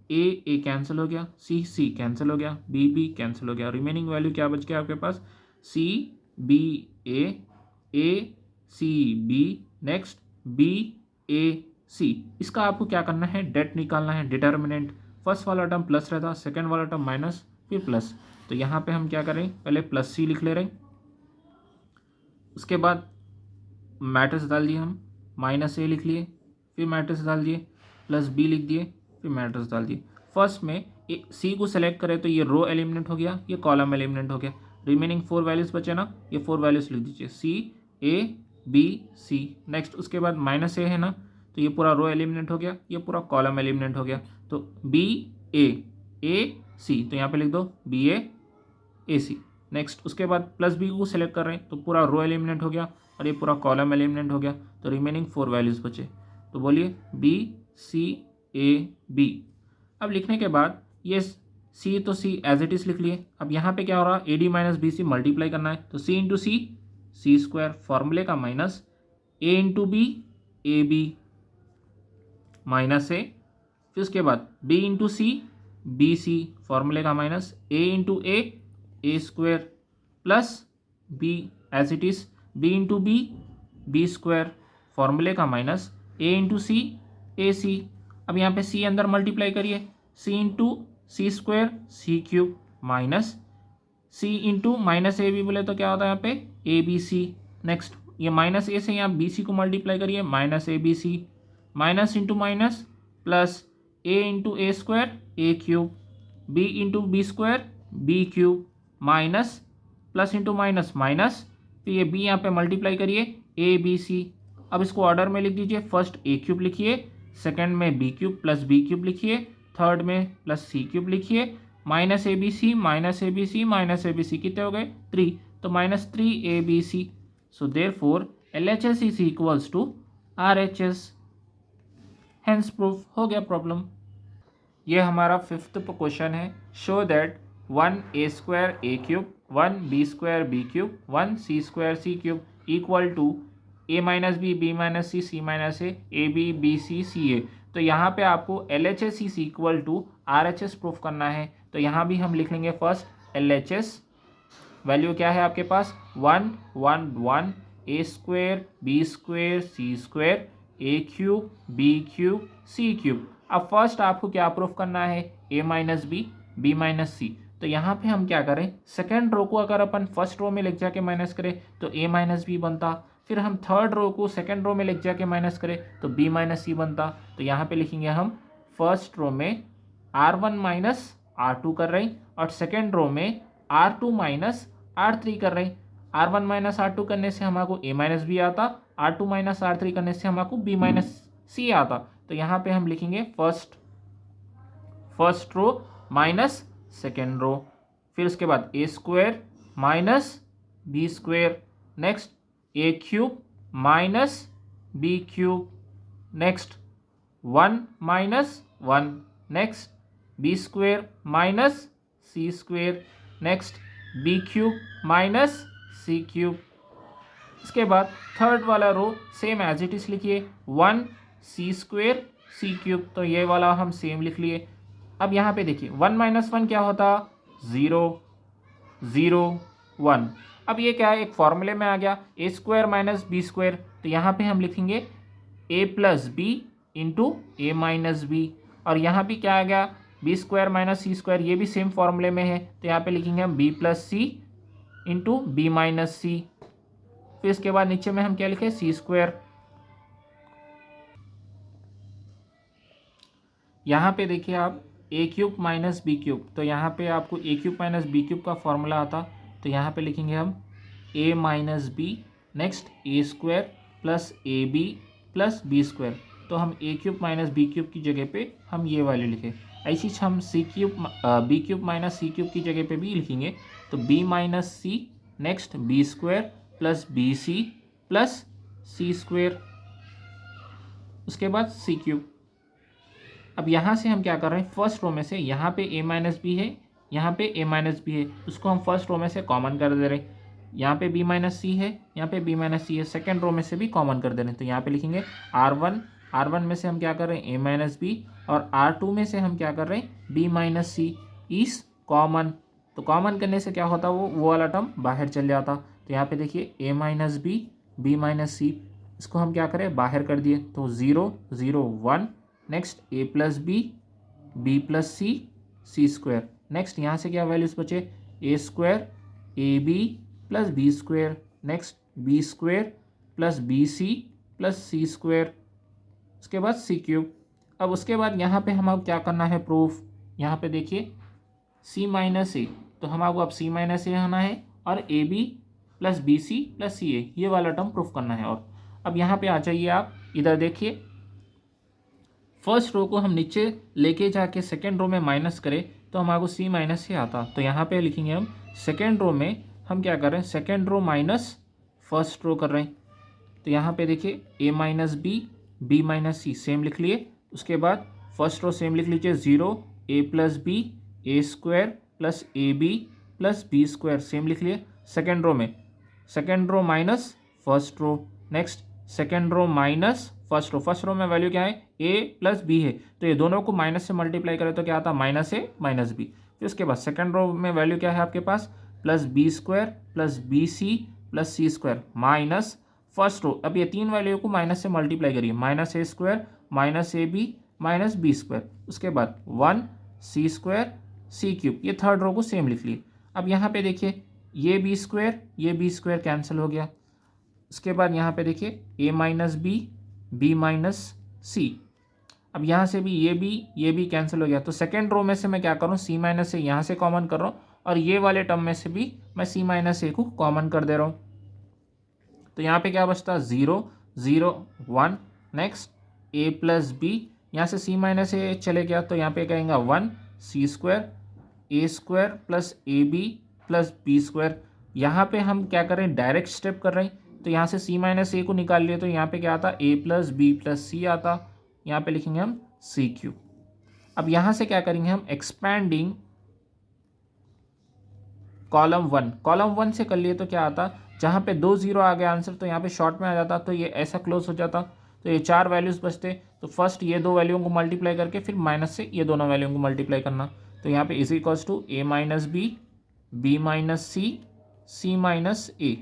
ए कैंसिल हो गया, सी कैंसिल हो गया, बी कैंसिल हो गया, रिमेनिंग वैल्यू क्या बच गया आपके पास, सी बी ए सी बी, नेक्स्ट बी ए सी। इसका आपको क्या करना है, डेट निकालना है, डिटर्मिनेंट। फर्स्ट वाला टर्म प्लस रहता, सेकंड वाला टर्म माइनस, फिर प्लस। तो यहाँ पे हम क्या करें, पहले प्लस सी लिख ले रहे हैं, उसके बाद मैट्रिक्स डाल दिए हम, माइनस ए लिख लिए, फिर मैट्रिक्स डाल दिए, प्लस बी लिख दिए, फिर मैट्रिक्स डाल दिए। फर्स्ट में सी को सेलेक्ट करें तो ये रो एलिमिनेट हो गया, ये कॉलम एलिमिनेट हो गया, रिमेनिंग 4 वैल्यूज़ बचे ना, ये 4 वैल्यूज़ लिख दीजिए, सी ए बी सी। नेक्स्ट उसके बाद माइनस ए है ना, तो ये पूरा रो एलिमिनेट हो गया, ये पूरा कॉलम एलिमिनेट हो गया, तो बी ए सी, तो यहाँ पे लिख दो बी ए सी। नेक्स्ट उसके बाद प्लस बी को सेलेक्ट कर रहे हैं, तो पूरा रो एलिमिनेट हो गया और ये पूरा कॉलम एलिमिनेट हो गया, तो रिमेनिंग 4 वैल्यूज़ बचे। तो बोलिए बी सी ए बी। अब लिखने के बाद ये सी तो सी एज इट इज़ लिख लिए। अब यहाँ पे क्या हो रहा है, A D minus B C multiply करना है, तो सी इंटू सी स्क्वायर, फॉर्मूले का minus, A into B A B minus A. फिर उसके बाद B into C B C, फॉर्मूले का minus, A into A square, plus B as it is, B into B square, फॉर्मूले का minus, A into c a सी। अब यहाँ पे सी अंदर मल्टीप्लाई करिए, सी इंटू सी स्क्वायर सी cube, minus C into minus ए बी बोले तो क्या होता है यहाँ पे, ए बी सी। नेक्स्ट ये माइनस ए से यहाँ बी सी को मल्टीप्लाई करिए, minus A B C, minus into minus plus, A into A square A cube, B into B square B cube, minus plus into minus minus, फिर ये बी यहाँ पे मल्टीप्लाई करिए, ए बी सी। अब इसको ऑर्डर में लिख दीजिए, फर्स्ट ए क्यूब लिखिए, सेकेंड में B cube plus B cube लिखिए, थर्ड में प्लस सी क्यूब लिखिए, minus A B C minus A B C minus A B C, कितने हो गए 3, तो minus 3 A B C. So therefore LHS is equals to RHS, hence proof हो गया प्रॉब्लम। ये हमारा 5th क्वेश्चन है, show that 1 a square a cube 1 b square b cube 1 c square c cube equal to a minus B B minus C C minus A B B C C A. तो यहाँ पे आपको LHS is equal to RHS proof करना है। तो यहाँ भी हम लिख लेंगे फर्स्ट LHS वैल्यू क्या है आपके पास, 1 1 1 a square b square c square A cube B cube C cube. अब फर्स्ट आपको क्या प्रूफ करना है, a minus B minus C. तो यहाँ पे हम क्या करें, सेकेंड रो को अगर अपन फर्स्ट रो में लिख जाके माइनस करें तो a माइनस बी बनता, फिर हम थर्ड रो को सेकेंड रो में लिख जाके माइनस करें तो b माइनस सी बनता। तो यहाँ पे लिखेंगे हम फर्स्ट रो में R1 माइनस R2 कर रहे हैं और सेकेंड रो में R2 माइनस R3 कर रहे हैं। R1 माइनस R2 करने से हमारे a माइनस बी आता, R2 माइनस R3 करने से हमारे b माइनस सी आता। तो यहाँ पे हम लिखेंगे first row minus second row, फिर उसके बाद a square minus B square, next a cube minus b cube, next 1 minus 1, next b square minus c square, next b cube minus c cube. इसके बाद थर्ड वाला row same as it is लिखिए 1 सी स्क्वायर सी क्यूब, तो ये वाला हम सेम लिख लिए। अब यहाँ पे देखिए 1 माइनस 1 क्या होता, 0 0 1। अब ये क्या है, एक फॉर्मूले में आ गया ए स्क्वायर माइनस बी स्क्वायर, तो यहाँ पे हम लिखेंगे ए plus B into A minus B, और यहाँ भी क्या आ गया B square minus c square, ये भी सेम फॉर्मूले में है, तो यहाँ पे लिखेंगे हम बी प्लस सी इंटू बी माइनस सी। फिर इसके बाद नीचे में हम क्या लिखे, सी स्क्वायर। यहाँ पे देखिए आप a cube minus b cube, तो यहाँ पे आपको a cube minus b cube का फॉर्मूला आता, तो यहाँ पे लिखेंगे हम a minus B, next A square plus A b plus b square, तो हम a cube minus b cube की जगह पे हम ये वैल्यू लिखे। ऐसी हम c cube B cube minus c cube की जगह पे भी लिखेंगे, तो बी माइनस सी, next b square plus B C plus c square, उसके बाद सी क्यूब। अब यहाँ से हम क्या कर रहे हैं, फर्स्ट रो में से यहाँ पे ए माइनस बी है, यहाँ पे ए माइनस बी है, उसको हम फर्स्ट रो में से कॉमन कर दे रहे हैं। यहाँ पे बी माइनस सी है, यहाँ पे बी माइनस सी है, सेकेंड रो में से भी कॉमन कर दे रहे हैं, तो यहाँ पे लिखेंगे R1 में से हम क्या कर रहे हैं ए माइनस बी, और R2 में से हम क्या कर रहे हैं बी माइनस सी इस कॉमन, तो कॉमन करने से क्या होता वो वाला टर्म बाहर चल जाता। तो यहाँ पे देखिए ए माइनस बी माइनस सी, इसको हम क्या करें बाहर कर दिए, तो 0 0 1, नेक्स्ट ए plus B plus c square, next यहाँ से क्या वैल्यूज बचे, a square a b plus b square, next b square plus B C plus c square, उसके बाद सी क्यूब। अब उसके बाद यहाँ पे हम क्या करना है प्रूफ, यहाँ पे देखिए सी माइनस ए, तो हम आपको अब सी माइनस ए आना है, और a b plus B C plus C a, ये वाला टर्म प्रूफ करना है। और अब यहाँ पे आ जाइए आप, इधर देखिए फर्स्ट रो को हम नीचे लेके जाके सेकेंड रो में माइनस करें तो हमारे को सी माइनस से आता, तो यहाँ पे लिखेंगे हम सेकेंड रो में हम क्या कर रहे हैं, second row minus first row कर रहे हैं, तो यहाँ पे देखिए A minus B minus C same लिख लिए। उसके बाद फर्स्ट रो सेम लिख लीजिए 0 a plus b a square plus A b plus b square same लिख लिए। सेकेंड रो में second row minus first row, next second row minus first row में वैल्यू क्या है ए प्लस बी है, तो ये दोनों को माइनस से मल्टीप्लाई करें तो क्या आता है माइनस ए माइनस बी। फिर उसके बाद सेकेंड रो में वैल्यू क्या है आपके पास, plus b square plus B C plus c square minus first row, अब ये तीन वैल्यू को माइनस से मल्टीप्लाई करिए, minus A square minus A B minus B square, उसके बाद 1 सी स्क्वायर सी क्यूब, ये थर्ड रो को सेम लिख लिए। अब यहाँ पे देखिए ये बी स्क्वायर कैंसिल हो गया। उसके बाद यहाँ पे देखिए ए माइनस बी माइनस सी, अब यहाँ से भी ये भी कैंसिल हो गया, तो सेकेंड रो में से मैं क्या करूँ सी माइनस ए यहाँ से कॉमन कर रहा हूँ, और ये वाले टर्म में से भी मैं सी माइनस ए को कॉमन कर दे रहा हूँ, तो यहाँ पे क्या बचता 0 0 1, नेक्स्ट ए प्लस बी, यहाँ से सी माइनस ए चले गया, तो यहाँ पे कहेंगे 1 सी square a square plus A b plus b square. यहाँ पे हम क्या कर रहे हैं डायरेक्ट स्टेप कर रहे हैं, तो यहाँ से सी माइनस ए को निकाल लिए, तो यहाँ पे क्या आता ए प्लस बी प्लस सी आता, यहाँ पे लिखेंगे हम सी क्यूब। अब यहाँ से क्या करेंगे हम एक्सपैंडिंग कॉलम वन से कर लिए, तो क्या आता जहाँ पे 2 0 आ गया आंसर, तो यहाँ पे शॉर्ट में आ जाता, तो ये ऐसा क्लोज हो जाता, तो ये 4 वैल्यूज़ बचते, तो फर्स्ट ये 2 वैल्यूओं को मल्टीप्लाई करके फिर माइनस से ये दोनों वैल्यूओं को मल्टीप्लाई करना, तो यहाँ पे is equals to a minus B minus C minus a.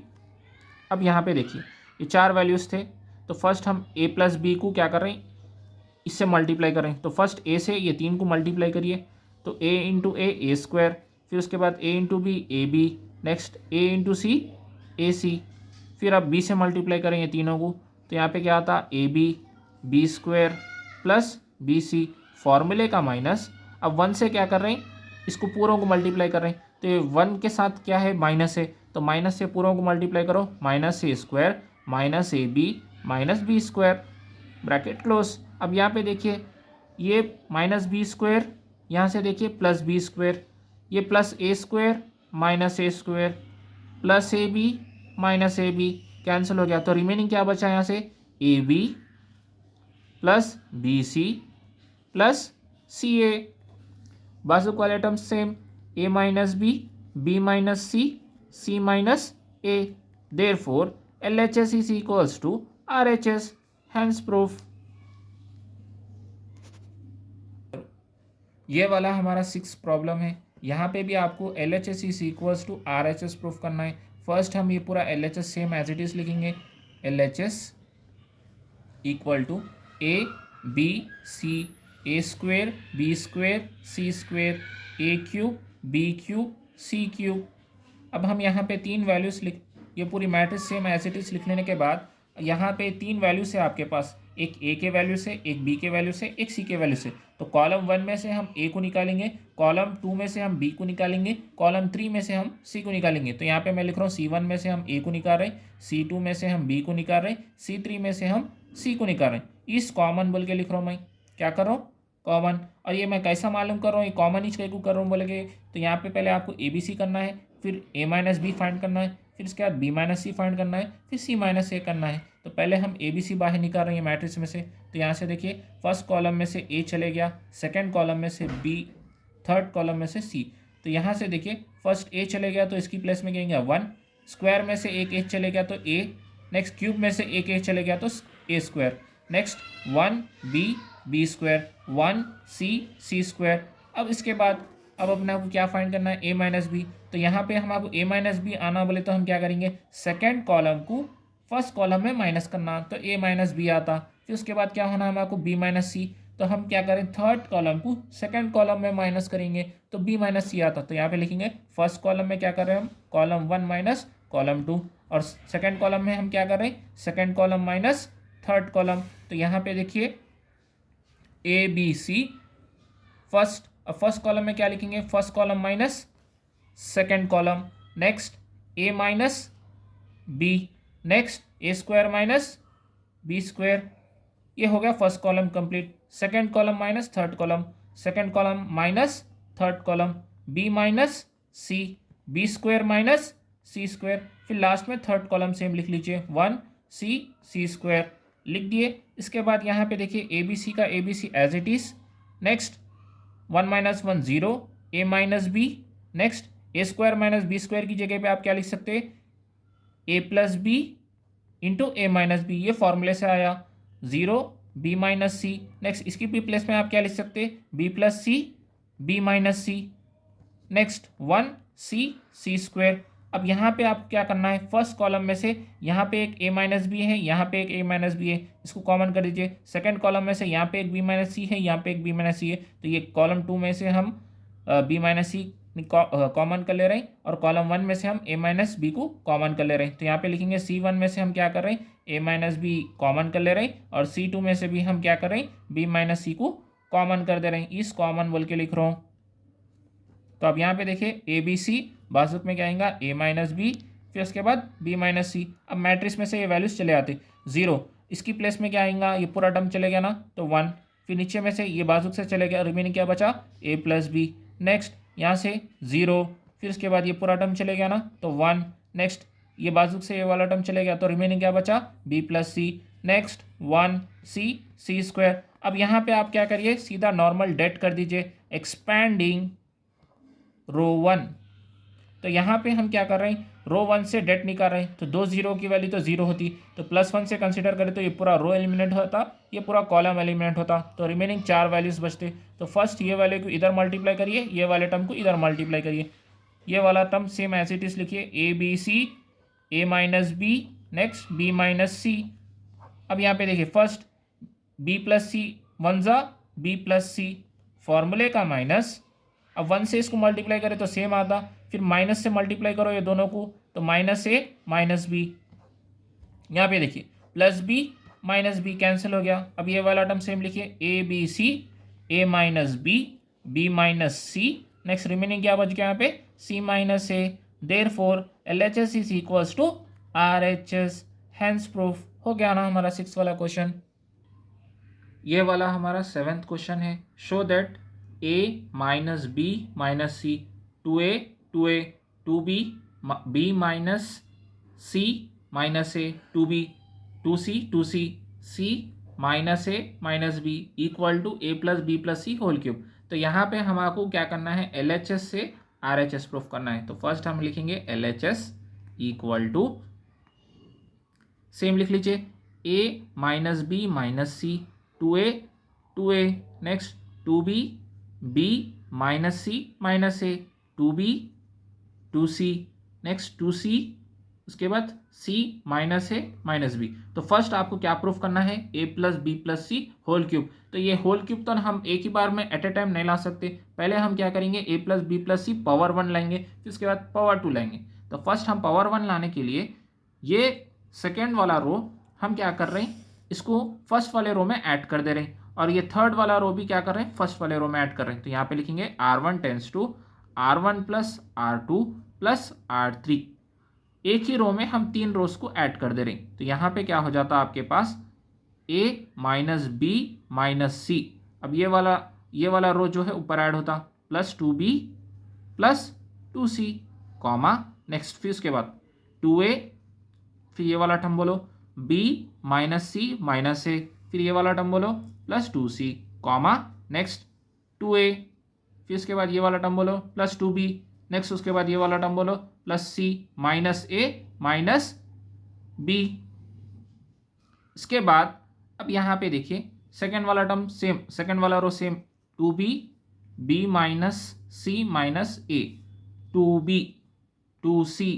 अब यहाँ पे देखिए ये 4 वैल्यूज़ थे, तो फर्स्ट हम ए प्लस बी को क्या कर रहे हैं इससे मल्टीप्लाई कर रहे हैं, तो फर्स्ट ए से ये 3 को मल्टीप्लाई करिए, तो ए इंटू ए स्क्वायर, फिर उसके बाद a into B A B, next a into c a c, फिर अब बी से मल्टीप्लाई करें ये तीनों को, तो यहाँ पे क्या आता A B square plus B C, फॉर्मूले का माइनस। अब 1 से क्या कर रहे हैं इसको पूरों को मल्टीप्लाई कर रहे हैं, तो ये 1 के साथ क्या है माइनस है, तो माइनस से पूरों को मल्टीप्लाई करो, minus A square minus A B minus B square, bracket close. अब यहाँ पे देखिए ये माइनस बी स्क्वायर, यहाँ से देखिए प्लस बी स्क्वायर, ये plus a square minus A square plus A B minus A B cancel हो गया। तो रिमेनिंग क्या बचा यहाँ से, ए b plus B C plus C a. बाजू वाले term same, a minus B minus C minus a. Therefore LHS is equals to RHS, hence proof। ये वाला हमारा 6 प्रॉब्लम है। यहाँ पे भी आपको LHS is equals to RHS proof करना है। फर्स्ट हम ये पूरा LHS same as it is लिखेंगे। LHS equal to A B C, A square B square C square, A cube B cube C cube. अब हम यहाँ पे 3 वैल्यूज लिख, ये पूरी matrix same as it is लिख लेने के बाद यहाँ पे 3 वैल्यूज है आपके पास, एक ए के वैल्यू से, एक बी के वैल्यू से, एक सी के वैल्यू से। तो कॉलम 1 में से हम ए को निकालेंगे, कॉलम 2 में से हम बी को निकालेंगे, कॉलम 3 में से हम सी को निकालेंगे। तो यहाँ पे मैं लिख रहा हूँ C1 में से हम ए को निकाल रहे हैं, C2 में से हम बी को निकाल रहे हैं, C3 में से हम सी को निकाल रहे हैं। इस कॉमन बोल के लिख रहा हूँ, मैं क्या कर रहा हूँ, कॉमन। और ये मैं कैसा मालूम कर रहा हूँ, ये कॉमन ही को कर रहा हूँ बोलेंगे। तो यहाँ पे पहले आपको ए बी सी करना है, फिर ए माइनस बी फाइंड करना है, फिर इसके बाद बी माइनस सी फाइंड करना है, फिर सी माइनस ए करना है। तो पहले हम ए बी सी बाहर निकाल रहे हैं मैट्रिक्स में से। तो यहाँ से देखिए फर्स्ट कॉलम में से ए चले गया, सेकंड कॉलम में से बी, थर्ड कॉलम में से सी। तो यहाँ से देखिए फर्स्ट ए चले गया तो इसकी प्लेस में कहेंगे 1, स्क्वायर में से एक ए चले गया तो ए, नेक्स्ट क्यूब में से एक ए चले गया तो ए स्क्वायर, नेक्स्ट 1 बी स्क्वायर, 1 सी स्क्वायर। अब इसके बाद अब अपने आपको क्या फाइंड करना है, ए माइनस बी। तो यहाँ पे हम आपको ए माइनस बी आना बोले तो हम क्या करेंगे, सेकेंड कॉलम को फर्स्ट कॉलम में माइनस करना, तो ए माइनस बी आता। फिर उसके बाद क्या होना है आपको, बी माइनस सी। तो हम क्या करें, थर्ड कॉलम को सेकेंड कॉलम में माइनस करेंगे तो बी माइनस सी आता। तो यहाँ पे लिखेंगे फर्स्ट कॉलम में क्या कर रहे हैं हम, कॉलम 1 माइनस कॉलम 2, और सेकेंड कॉलम में हम क्या कर रहे हैं, second column minus third column. तो यहाँ पे देखिए A B c, first column में क्या लिखेंगे, first column minus second column, next a minus B, next A square minus B square. ये हो गया first column complete. Second column minus third column, second column minus third column, b minus c, b square minus c square. फिर लास्ट में थर्ड कॉलम सेम लिख लीजिए, 1 सी स्क्वायर लिख दिए। इसके बाद यहाँ पे देखिए ए बी सी का A B C as it is, next 1 minus 1 0, A minus B, next A square minus B square की जगह पे आप क्या लिख सकते हैं, A plus B into A minus B. ये फॉर्मूले से आया 0 बी माइनस सी। नेक्स्ट इसकी भी प्लेस में आप क्या लिख सकते हैं, b plus c b minus सी, नेक्स्ट 1 सी स्क्वायर। अब यहाँ पे आप क्या करना है, फर्स्ट कॉलम में से यहाँ पे एक ए माइनस बी है, यहाँ पे एक ए माइनस बी है, इसको कॉमन कर दीजिए। सेकंड कॉलम में से यहाँ पे एक बी माइनस सी है, यहाँ पे एक बी माइनस सी है, तो ये कॉलम 2 में से हम बी माइनस सी कॉमन कर ले रहे हैं, और कॉलम 1 में से हम ए माइनस बी को कॉमन कर ले रहे हैं। तो यहाँ पे लिखेंगे C1 में से हम क्या कर रहे हैं, ए माइनस बी कॉमन कर ले रहे हैं, और C2 में से भी हम क्या कर रहे हैं, बी माइनस सी को कॉमन कर दे रहे हैं। इस कॉमन बोल के लिख रहा हूँ। तो अब यहाँ पे देखिए ए बी सी, बाजुक में क्या आएगा, ए माइनस बी, फिर उसके बाद बी माइनस सी। अब मैट्रिक्स में से ये वैल्यूज चले आते, 0 इसकी प्लेस में क्या आएगा, ये पूरा टर्म चले गया ना, तो 1, फिर नीचे में से ये बाजुक से चले गया, रिमेनिंग क्या बचा, ए प्लस बी, नेक्स्ट यहाँ से 0, फिर उसके बाद ये पूरा टर्म चले गया ना, तो 1, नेक्स्ट ये बाजुक से ये वाला टर्म चले गया, तो रिमेनिंग क्या बचा, बी प्लस सी, नेक्स्ट 1 सी स्क्वायर। अब यहाँ पे आप क्या करिए, सीधा नॉर्मल डेट कर दीजिए, एक्सपैंडिंग रो 1। तो यहाँ पे हम क्या कर रहे हैं, रो 1 से डेट निकाल रहे हैं, तो 2 0 की वैल्यू तो 0 होती, तो +1 से कंसीडर करें तो ये पूरा रो एलिमिनेट होता, ये पूरा कॉलम एलिमिनेट होता, तो रिमेनिंग 4 वैल्यूज बचते। तो फर्स्ट ये वैल्यू को इधर मल्टीप्लाई करिए, ये वाले टर्म को इधर मल्टीप्लाई करिए, ये वाला term same as it is लिखिए, a B C, a minus B, next b minus सी। अब यहाँ पे देखिए फर्स्ट बी प्लस सी, 1 जा बी प्लस सी, फॉर्मूले का माइनस। अब 1 से इसको मल्टीप्लाई करें तो सेम आता, फिर माइनस से मल्टीप्लाई करो ये दोनों को, तो माइनस ए माइनस बी। यहाँ पे देखिए plus B minus B cancel हो गया। अब ये वाला टर्म सेम लिखिए, a B C, a minus B, B minus C, next remaining क्या बच गया यहाँ पे, c minus a. Therefore LHS is equals to RHS, hence proof. हो गया ना हमारा 6 वाला क्वेश्चन। ये वाला हमारा 7th क्वेश्चन है। Show that a minus B minus C 2a 2a 2b b minus C minus A 2b 2c 2c c minus A minus B equal to a plus B plus C whole cube. तो यहाँ पे हमको क्या करना है, LHS से RHS प्रूफ करना है। तो फर्स्ट हम लिखेंगे LHS इक्वल टू, सेम लिख लीजिए, a minus B minus C 2a next 2b b minus C minus A 2b 2c next 2c उसके बाद c माइनस ए माइनस बी। तो फर्स्ट आपको क्या प्रूफ करना है, a plus B plus C whole cube. तो ये होल क्यूब तो हम एक ही बार में एट ए टाइम नहीं ला सकते, पहले हम क्या करेंगे, a plus B plus c power 1 लाएंगे, फिर उसके बाद पावर 2 लाएंगे। तो फर्स्ट हम पावर 1 लाने के लिए ये सेकेंड वाला रो हम क्या कर रहे हैं, इसको फर्स्ट वाले रो में ऐड कर दे रहे हैं, और ये थर्ड वाला रो भी क्या कर रहे हैं, फर्स्ट वाले रो में ऐड कर रहे हैं। तो यहाँ पे लिखेंगे R1 tense to R1 plus R2 plus R3। एक ही रो में हम 3 रोज को ऐड कर दे रहे हैं। तो यहाँ पे क्या हो जाता है आपके पास a माइनस बी माइनस सी। अब ये वाला रो जो है ऊपर ऐड होता, plus 2b plus 2c comma next, फिर उसके बाद 2a, फिर ये वाला टर्म बोलो b minus C minus A, फिर ये वाला टर्म बोलो plus 2c comma next 2a, फिर उसके बाद ये वाला टर्म बोलो प्लस 2b नेक्स्ट, उसके बाद ये वाला टर्म बोलो प्लस c माइनस ए माइनस b। इसके बाद अब यहाँ पे देखिए सेकेंड वाला टर्म सेम, सेकेंड वाला row same, 2b b minus c minus ए 2b 2c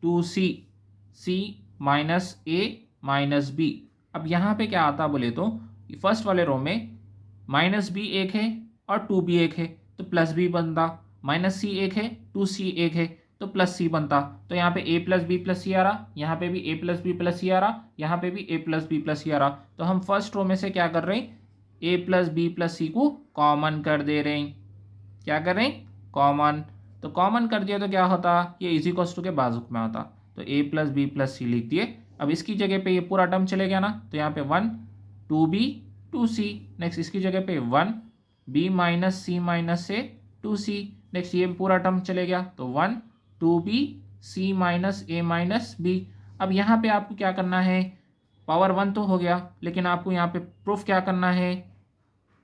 2c c minus ए माइनस बी। अब यहाँ पे क्या आता बोले तो फर्स्ट वाले रो में माइनस बी एक है और 2b एक है, तो प्लस बी बनता, माइनस सी एक है 2c एक है तो प्लस सी बनता। तो यहाँ पे a प्लस बी प्लस सी आ रहा, यहाँ पे भी a प्लस बी प्लस सी आ रहा, यहाँ पे भी a प्लस बी प्लस सी आ रहा। तो हम फर्स्ट रो में से क्या कर रहे हैं, a प्लस बी प्लस सी को कॉमन कर दे रहे हैं। क्या कर रहे हैं, कॉमन। तो कॉमन कर दिया तो क्या होता, ये इज इक्वल्स टू के बाजू में होता, तो a plus B plus C लिख दिए। अब इसकी जगह पे ये पूरा टर्म चले गया ना, तो यहाँ पे 1 2b 2c नेक्स्ट, इसकी जगह पे 1 b माइनस सी माइनस से 2c नेक्स्ट, ये पूरा टर्म चले गया तो 1 2b c माइनस ए माइनस बी। अब यहाँ पे आपको क्या करना है, पावर 1 तो हो गया, लेकिन आपको यहाँ पे प्रूफ क्या करना है,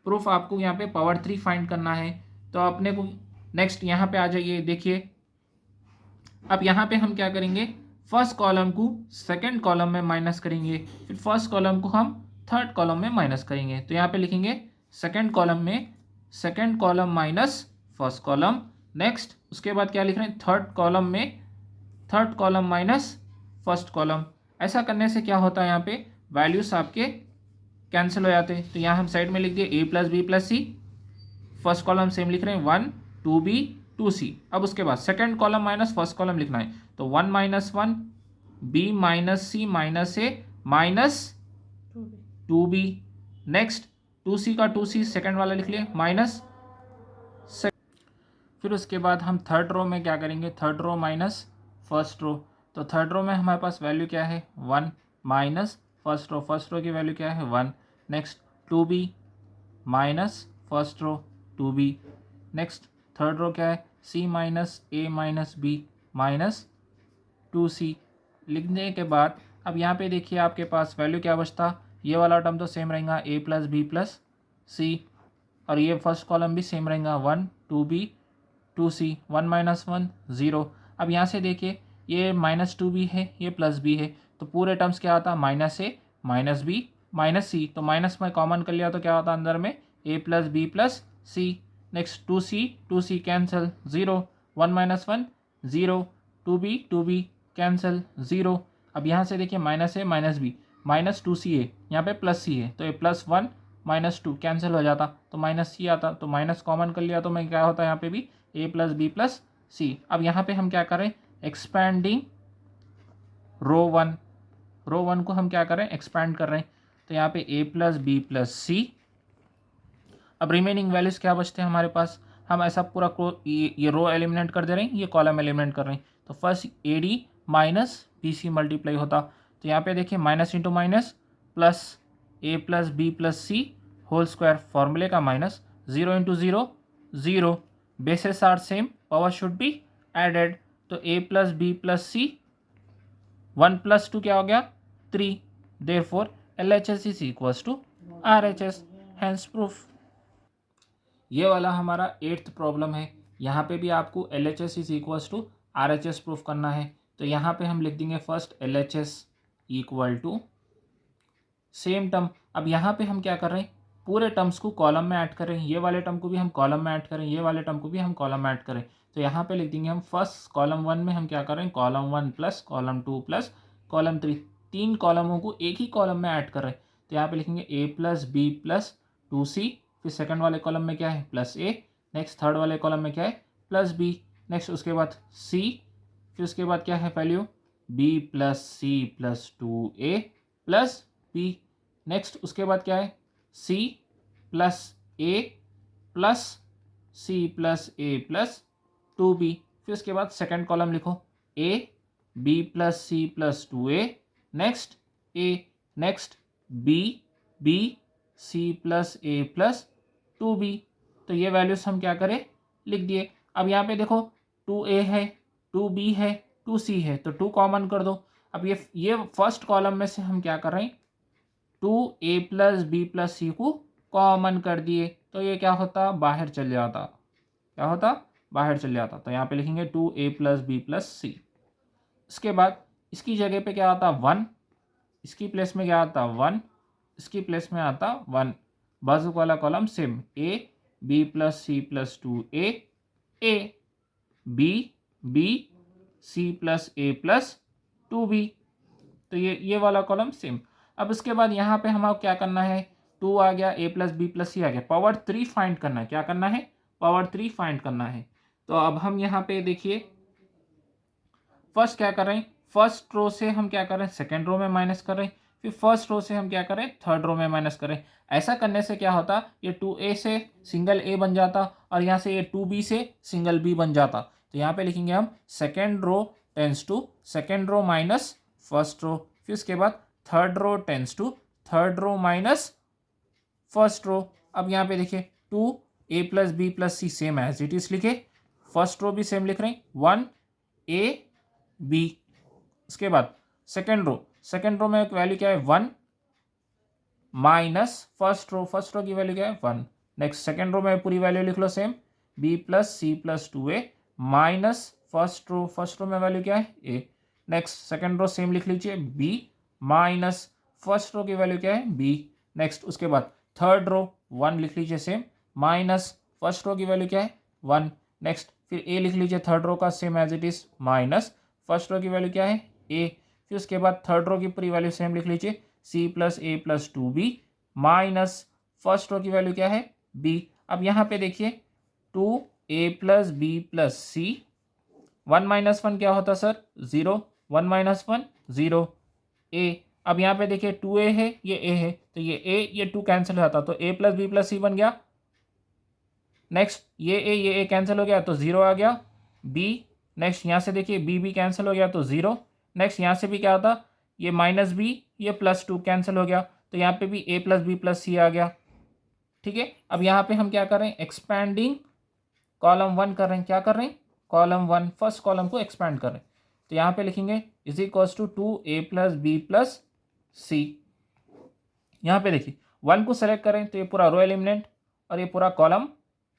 प्रूफ आपको यहाँ पे पावर 3 फाइंड करना है। तो अपने को नेक्स्ट यहाँ पे आ जाइए, देखिए अब यहाँ पे हम क्या करेंगे, फर्स्ट कॉलम को सेकंड कॉलम में माइनस करेंगे, फिर फर्स्ट कॉलम को हम थर्ड कॉलम में माइनस करेंगे। तो यहाँ पे लिखेंगे सेकंड कॉलम में second column minus first column next, उसके बाद क्या लिख रहे हैं, थर्ड कॉलम में third column minus first column. ऐसा करने से क्या होता है, यहाँ पे वैल्यूज आपके कैंसिल हो जाते हैं। तो यहाँ हम साइड में लिख दिए a plus B plus c, first column same लिख रहे हैं 1 2b 2c। अब उसके बाद second column minus first column लिखना है, तो 1 माइनस 1 b माइनस सी माइनस ए माइनस 2b नेक्स्ट 2c का 2c सेकंड वाला लिख लिए माइनस। फिर उसके बाद हम थर्ड रो में क्या करेंगे, third row minus first row. तो थर्ड रो में हमारे पास वैल्यू क्या है 1 माइनस फर्स्ट रो की वैल्यू क्या है 1 next 2b minus first row 2b next third row क्या है c माइनस ए माइनस बी माइनस 2c। लिखने के बाद अब यहाँ पे देखिए आपके पास वैल्यू क्या बचता, ये वाला टर्म तो सेम रहेगा a प्लस बी प्लस सी, और ये फर्स्ट कॉलम भी सेम रहेगा 1 2b 2c 1 माइनस 1 0। अब यहाँ से देखिए ये माइनस 2b है ये प्लस b है, तो पूरे टर्म्स क्या आता माइनस ए माइनस बी माइनस सी। तो माइनस में कॉमन कर लिया तो क्या होता अंदर में a plus B plus C next 2c cancel 0 1 minus 1 0 2b cancel 0। अब यहाँ से देखिए माइनस ए माइनस बी माइनस 2c है, यहाँ पे प्लस सी है, तो ये प्लस 1 माइनस 2 कैंसिल हो जाता तो माइनस सी आता, तो माइनस कॉमन कर लिया तो मैं क्या होता यहाँ पे भी a प्लस बी प्लस सी। अब यहाँ पे हम क्या करें, एक्सपैंडिंग रो वन को हम क्या करें एक्सपैंड कर रहे हैं। तो यहाँ पे a प्लस बी प्लस सी। अब रिमेनिंग वैल्यूज क्या बचते हैं हमारे पास, हम ऐसा पूरा ये रो एलिमिनेट कर दे रहे हैं, ये कॉलम एलिमिनेट कर रहे हैं। तो first AD minus BC multiply होता, तो यहाँ पे देखिए minus into minus plus a plus B plus C whole square फॉर्मूले का minus, 0 into 0 0, bases are same, power should be added, तो a plus B plus c, 1 plus 2 क्या हो गया 3, therefore LHS is equals to RHS, hence proof. ये वाला हमारा 8th प्रॉब्लम है। यहाँ पे भी आपको LHS is equals to RHS proof करना है। तो यहाँ पे हम लिख देंगे first LHS equal to same term. अब यहाँ पे हम क्या कर रहे हैं, पूरे टर्म्स को कॉलम में ऐड कर रहे हैं, ये वाले टर्म को भी हम कॉलम में ऐड करें, ये वाले टर्म को भी हम कॉलम में ऐड करें। तो यहाँ पे लिख देंगे हम फर्स्ट कॉलम 1 में हम क्या कर रहे हैं, column 1 plus column 2 plus column 3, तीन कॉलमों को एक ही कॉलम में ऐड कर रहे हैं। तो यहाँ पे लिखेंगे a plus B plus 2c, फिर सेकंड वाले कॉलम में क्या है प्लस a, नेक्स्ट थर्ड वाले कॉलम में क्या है प्लस b, नेक्स्ट उसके बाद c, फिर उसके बाद क्या है वैल्यू b प्लस सी plus 2a plus b, next उसके बाद क्या है c plus a plus c plus a plus 2b, फिर उसके बाद सेकंड कॉलम लिखो a b plus C plus 2a, next a, next b b c plus a plus 2b। तो ये वैल्यूज हम क्या करें लिख दिए। अब यहाँ पे देखो 2a है, 2b है, 2c है, तो 2 कॉमन कर दो। अब ये फर्स्ट कॉलम में से हम क्या कर रहे हैं 2a प्लस बी प्लस सी को कॉमन कर दिए, तो ये क्या होता बाहर चल जाता, क्या होता बाहर चल जाता। तो यहाँ पे लिखेंगे 2a plus B plus C. इसके बाद इसकी जगह पे क्या आता 1, इसकी प्लेस में क्या आता 1, इसकी प्लेस में आता 1, बाजू वाला column same a b plus C plus 2a a b b c plus a plus 2b, तो ये वाला कॉलम सेम। अब इसके बाद यहाँ पे हमारा क्या करना है 2 आ गया, a प्लस बी प्लस सी आ गया, पावर 3 फाइंड करना है। क्या करना है पावर 3 फाइंड करना है। तो अब हम यहाँ पे देखिए फर्स्ट क्या कर रहे हैं, फर्स्ट रो से हम क्या कर रहे हैं सेकेंड रो में माइनस कर रहे हैं, फिर फर्स्ट रो से हम क्या करें थर्ड रो में माइनस करें। ऐसा करने से क्या होता ये 2a से सिंगल a बन जाता और यहाँ से ये 2b से सिंगल b बन जाता। तो यहाँ पे लिखेंगे हम second row tends to second row minus first row, फिर उसके बाद third row tends to third row minus first row. अब यहाँ पे देखिए 2a plus B plus C same as it is लिखे, फर्स्ट रो भी सेम लिख रहे हैं 1a b। उसके बाद सेकेंड रो में एक वैल्यू क्या है 1 माइनस फर्स्ट रो की वैल्यू क्या है 1, नेक्स्ट सेकेंड रो में पूरी वैल्यू लिख लो सेम b प्लस सी plus 2a minus first row में वैल्यू क्या है a, next second row same लिख लीजिए b माइनस फर्स्ट रो की वैल्यू क्या है b, नेक्स्ट उसके बाद थर्ड रो 1 लिख लीजिए सेम माइनस फर्स्ट रो की वैल्यू क्या है 1, नेक्स्ट फिर a लिख लीजिए थर्ड रो का same as it is minus first row की वैल्यू क्या है a, फिर उसके बाद थर्ड रो की पूरी वैल्यू सेम लिख लीजिए c plus a plus 2b minus first row की वैल्यू क्या है b। अब यहाँ पे देखिए 2a plus B plus c, 1 minus 1 क्या होता सर 0, 1 माइनस 1 0 a। अब यहाँ पे देखिए 2a है ये a है, तो ये a ये 2 कैंसिल हो जाता, तो a प्लस बी प्लस सी बन गया, नेक्स्ट ये a कैंसिल हो गया तो 0 आ गया b, नेक्स्ट यहाँ से देखिए b कैंसिल हो गया तो 0, नेक्स्ट यहाँ से भी क्या होता ये माइनस b ये प्लस 2 कैंसिल हो गया, तो यहाँ पे भी a प्लस बी प्लस सी आ गया। ठीक है, अब यहाँ पे हम क्या कर रहे हैं एक्सपैंडिंग कॉलम 1 कर रहे हैं, क्या कर रहे हैं कॉलम 1 फर्स्ट कॉलम को एक्सपैंड कर रहे हैं। तो यहाँ पे लिखेंगे is equals to 2a plus B plus c. यहाँ पे देखिए 1 को सेलेक्ट करें तो ये पूरा रो एलिमिनेट और ये पूरा कॉलम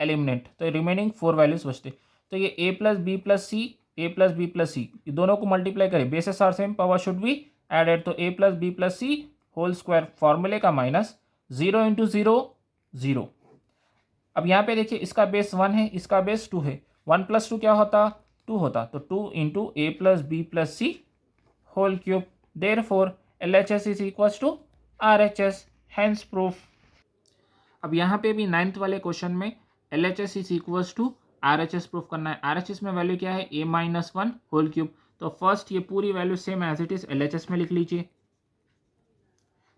एलिमिनेट, तो रिमेनिंग 4 वैल्यूज बचते। तो ये a plus B plus C A plus B plus c ये दोनों को मल्टीप्लाई करें, basis are same power should be added, तो a plus B plus C whole square फॉर्मूले का माइनस 0 इंटू 0 0। अब यहाँ पे देखिए इसका बेस 1 है इसका बेस 2 है, 1 प्लस 2 क्या होता 2 होता, तो 2 into a plus B plus C whole cube, therefore LHS is equals to RHS, hence proof. अब यहाँ पे भी 9th वाले क्वेश्चन में LHS is equals to RHS proof करना है। RHS में वैल्यू क्या है a माइनस 1 होल क्यूब, तो फर्स्ट ये पूरी value same as it is LHS में लिख लीजिए।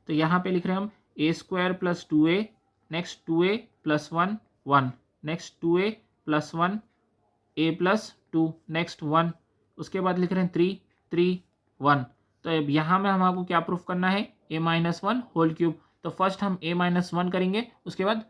तो यहाँ पे लिख रहे हैं हम a square plus 2a, next 2a plus 1 1, next 2a plus 1 a plus 2, next 1, उसके बाद लिख रहे हैं 3 3 1। तो अब यहाँ में हमको क्या प्रूफ करना है a माइनस 1 होल क्यूब, तो फर्स्ट हम a-1 करेंगे, उसके बाद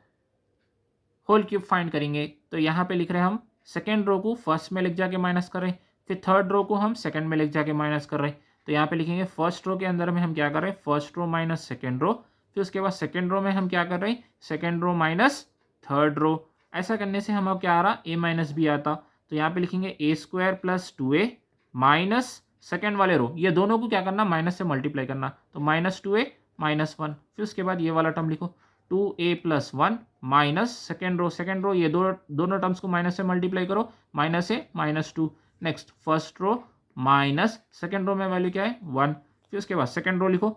होल क्यूब फाइंड करेंगे। तो यहाँ पे लिख रहे हैं हम सेकेंड रो को फर्स्ट में लिख जाके माइनस कर रहे हैं, फिर थर्ड रो को हम सेकेंड में लिख जाके माइनस कर रहे हैं। तो यहाँ पे लिखेंगे फर्स्ट रो के अंदर में हम क्या कर रहे हैं, first row minus second row, फिर उसके बाद सेकेंड रो में हम क्या कर रहे हैं, second row minus third row. ऐसा करने से हम अब क्या आ रहा, a माइनस बी आता। तो यहाँ पे लिखेंगे a² + 2a माइनस सेकेंड वाले रो, ये दोनों को क्या करना, माइनस से मल्टीप्लाई करना। तो -2a -1, फिर उसके बाद ये वाला टर्म लिखो 2a + 1 माइनस सेकेंड रो, ये दोनों टर्म्स को माइनस से मल्टीप्लाई करो, -a -2। Next first row minus second row में वैल्यू क्या है 1, फिर उसके बाद सेकेंड रो लिखो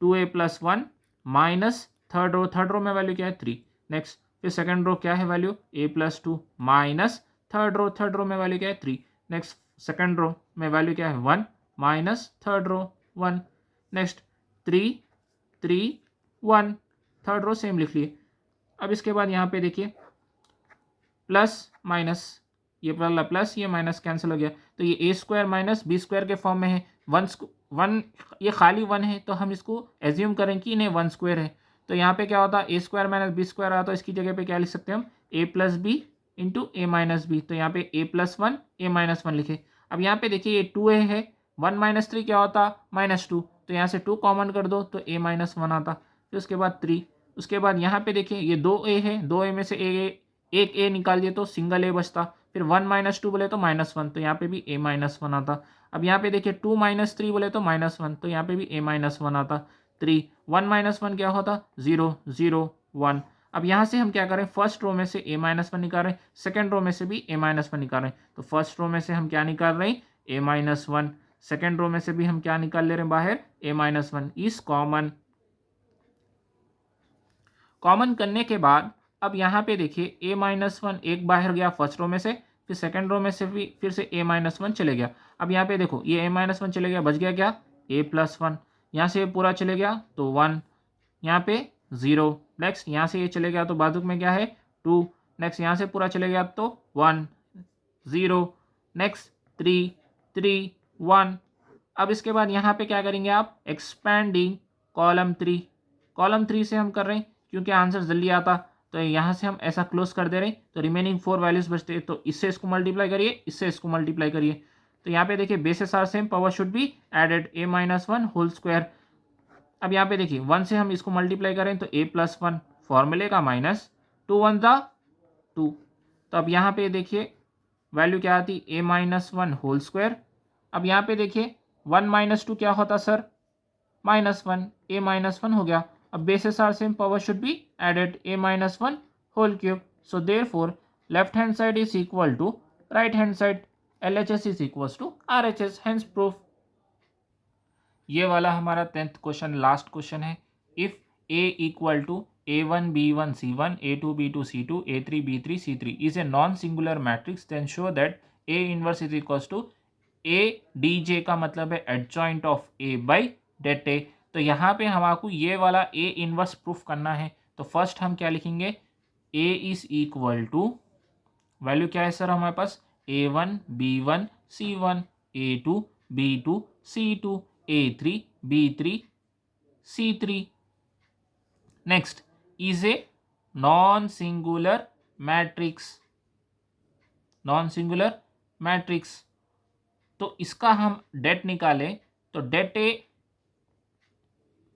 2a + 1 माइनस थर्ड रो में वैल्यू क्या है 3। नेक्स्ट फिर सेकेंड रो क्या है value a + 2 minus third row में वैल्यू क्या है 3। नेक्स्ट सेकेंड रो में वैल्यू क्या है 1 minus third row 1। Next 3 3 1, third row same लिख लिए। अब इसके बाद यहाँ पे देखिए प्लस माइनस, ये वाला प्लस ये माइनस कैंसिल हो गया, तो ये a² - b² के फॉर्म में है। वन ये खाली 1 है, तो हम इसको एज्यूम करें कि इन्हें 1² है। तो यहाँ पे क्या होता है, a² - b² आता, तो इसकी जगह पे क्या लिख सकते हैं हम, a + b × a - b। तो यहाँ पे a + 1 a - 1 लिखे। अब यहाँ पे देखिए ये 2a है, 1 - 3 क्या होता, -2, तो यहाँ से 2 कॉमन कर दो तो a - 1 आता। फिर उसके बाद 3, उसके बाद यहाँ पे देखिए ये 2a है, 2a में से एक a निकाल दिए तो सिंगल a बचता। फिर 1 - 2 बोले तो -1, तो यहाँ पे भी a - 1 आता। अब यहाँ पे देखिए 2 - 3 बोले तो -1, तो यहाँ पे भी a - 1 आता। 3 1 - 1 क्या होता, 0 0 1। अब यहाँ से हम क्या करें, फर्स्ट रो में से a - 1 निकाल रहे हैं, सेकेंड रो में से भी a - 1 निकाल रहे हैं। तो फर्स्ट रो में से हम क्या निकाल रहे हैं, a - 1, सेकेंड रो में से भी हम क्या निकाल ले रहे हैं बाहर, a - 1 इज कॉमन। कॉमन करने के बाद अब यहाँ पे देखिए a - 1 एक बाहर गया फर्स्ट रो में से, फिर सेकेंड रो में से भी फिर से a - 1 चले गया। अब यहाँ पे देखो ये a - 1 चले गया, बच गया क्या, a + 1, यहाँ से पूरा चले गया तो 1, यहाँ पे 0। नेक्स्ट यहाँ से ये चले गया तो बाजू में क्या है 2। नेक्स्ट यहाँ से पूरा चले गया तो 1 0। नेक्स्ट 3 3 1। अब इसके बाद यहाँ पे क्या करेंगे आप, एक्सपैंडिंग कॉलम 3 से हम कर रहे हैं क्योंकि आंसर जल्दी आता, तो यहाँ से हम ऐसा क्लोज कर दे रहे हैं। तो रिमेनिंग 4 वैल्यूज बचते हैं, तो इससे इसको मल्टीप्लाई करिए, इससे इसको मल्टीप्लाई करिए। तो यहाँ पे देखिए basis are same, power should be added, a - 1 whole square. अब यहाँ पे देखिए 1 से हम इसको मल्टीप्लाई करें तो a + 1 फॉर्मूले का माइनस 2 1 दा 2। तो अब यहाँ पे देखिए वैल्यू क्या आती, a - 1 होल स्क्वायर। अब यहाँ पे देखिए 1 - 2 क्या होता सर, -1, a - 1 हो गया। अब basis are same, power should be added, a - 1 whole cube. So therefore left hand side is equal to right hand side, LHS is equal to RHS, hence proof. ये वाला हमारा 10th क्वेश्चन लास्ट क्वेश्चन है। If a equal to a1 b1 c1 a2 b2 c2 a3 b3 c3 is a non singular matrix, then show that a inverse is equal to a dj का मतलब है adjoint of a by det a। तो यहाँ पे हमको ये वाला a इनवर्स प्रूफ करना है। तो फर्स्ट हम क्या लिखेंगे, a is equal to value क्या है सर हमारे पास, a1 b1 c1 a2 b2 c2 a3 b3 c3। Next is a non singular matrix. तो इसका हम डेट निकालें तो det a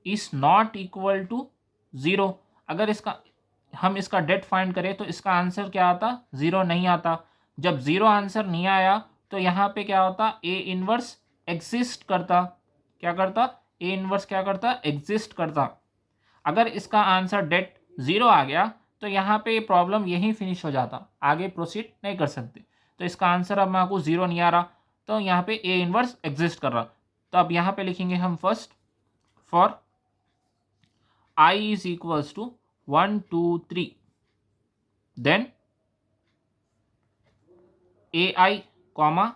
is not equal to 0। अगर हम इसका डेट फाइंड करें तो इसका आंसर क्या आता, 0 नहीं आता। जब 0 आंसर नहीं आया तो यहाँ पे क्या होता, ए इनवर्स एग्जिस्ट करता। क्या करता, ए इनवर्स क्या करता, एग्जिस्ट करता। अगर इसका आंसर डेट 0 आ गया तो यहाँ पे प्रॉब्लम यहीं फिनिश हो जाता, आगे प्रोसीड नहीं कर सकते। तो इसका आंसर अब आपको 0 नहीं आ रहा, तो यहाँ पे ए इनवर्स एग्जिस्ट कर रहा। तो अब यहाँ पे लिखेंगे हम first for I is equals to 1 2 3, then AI comma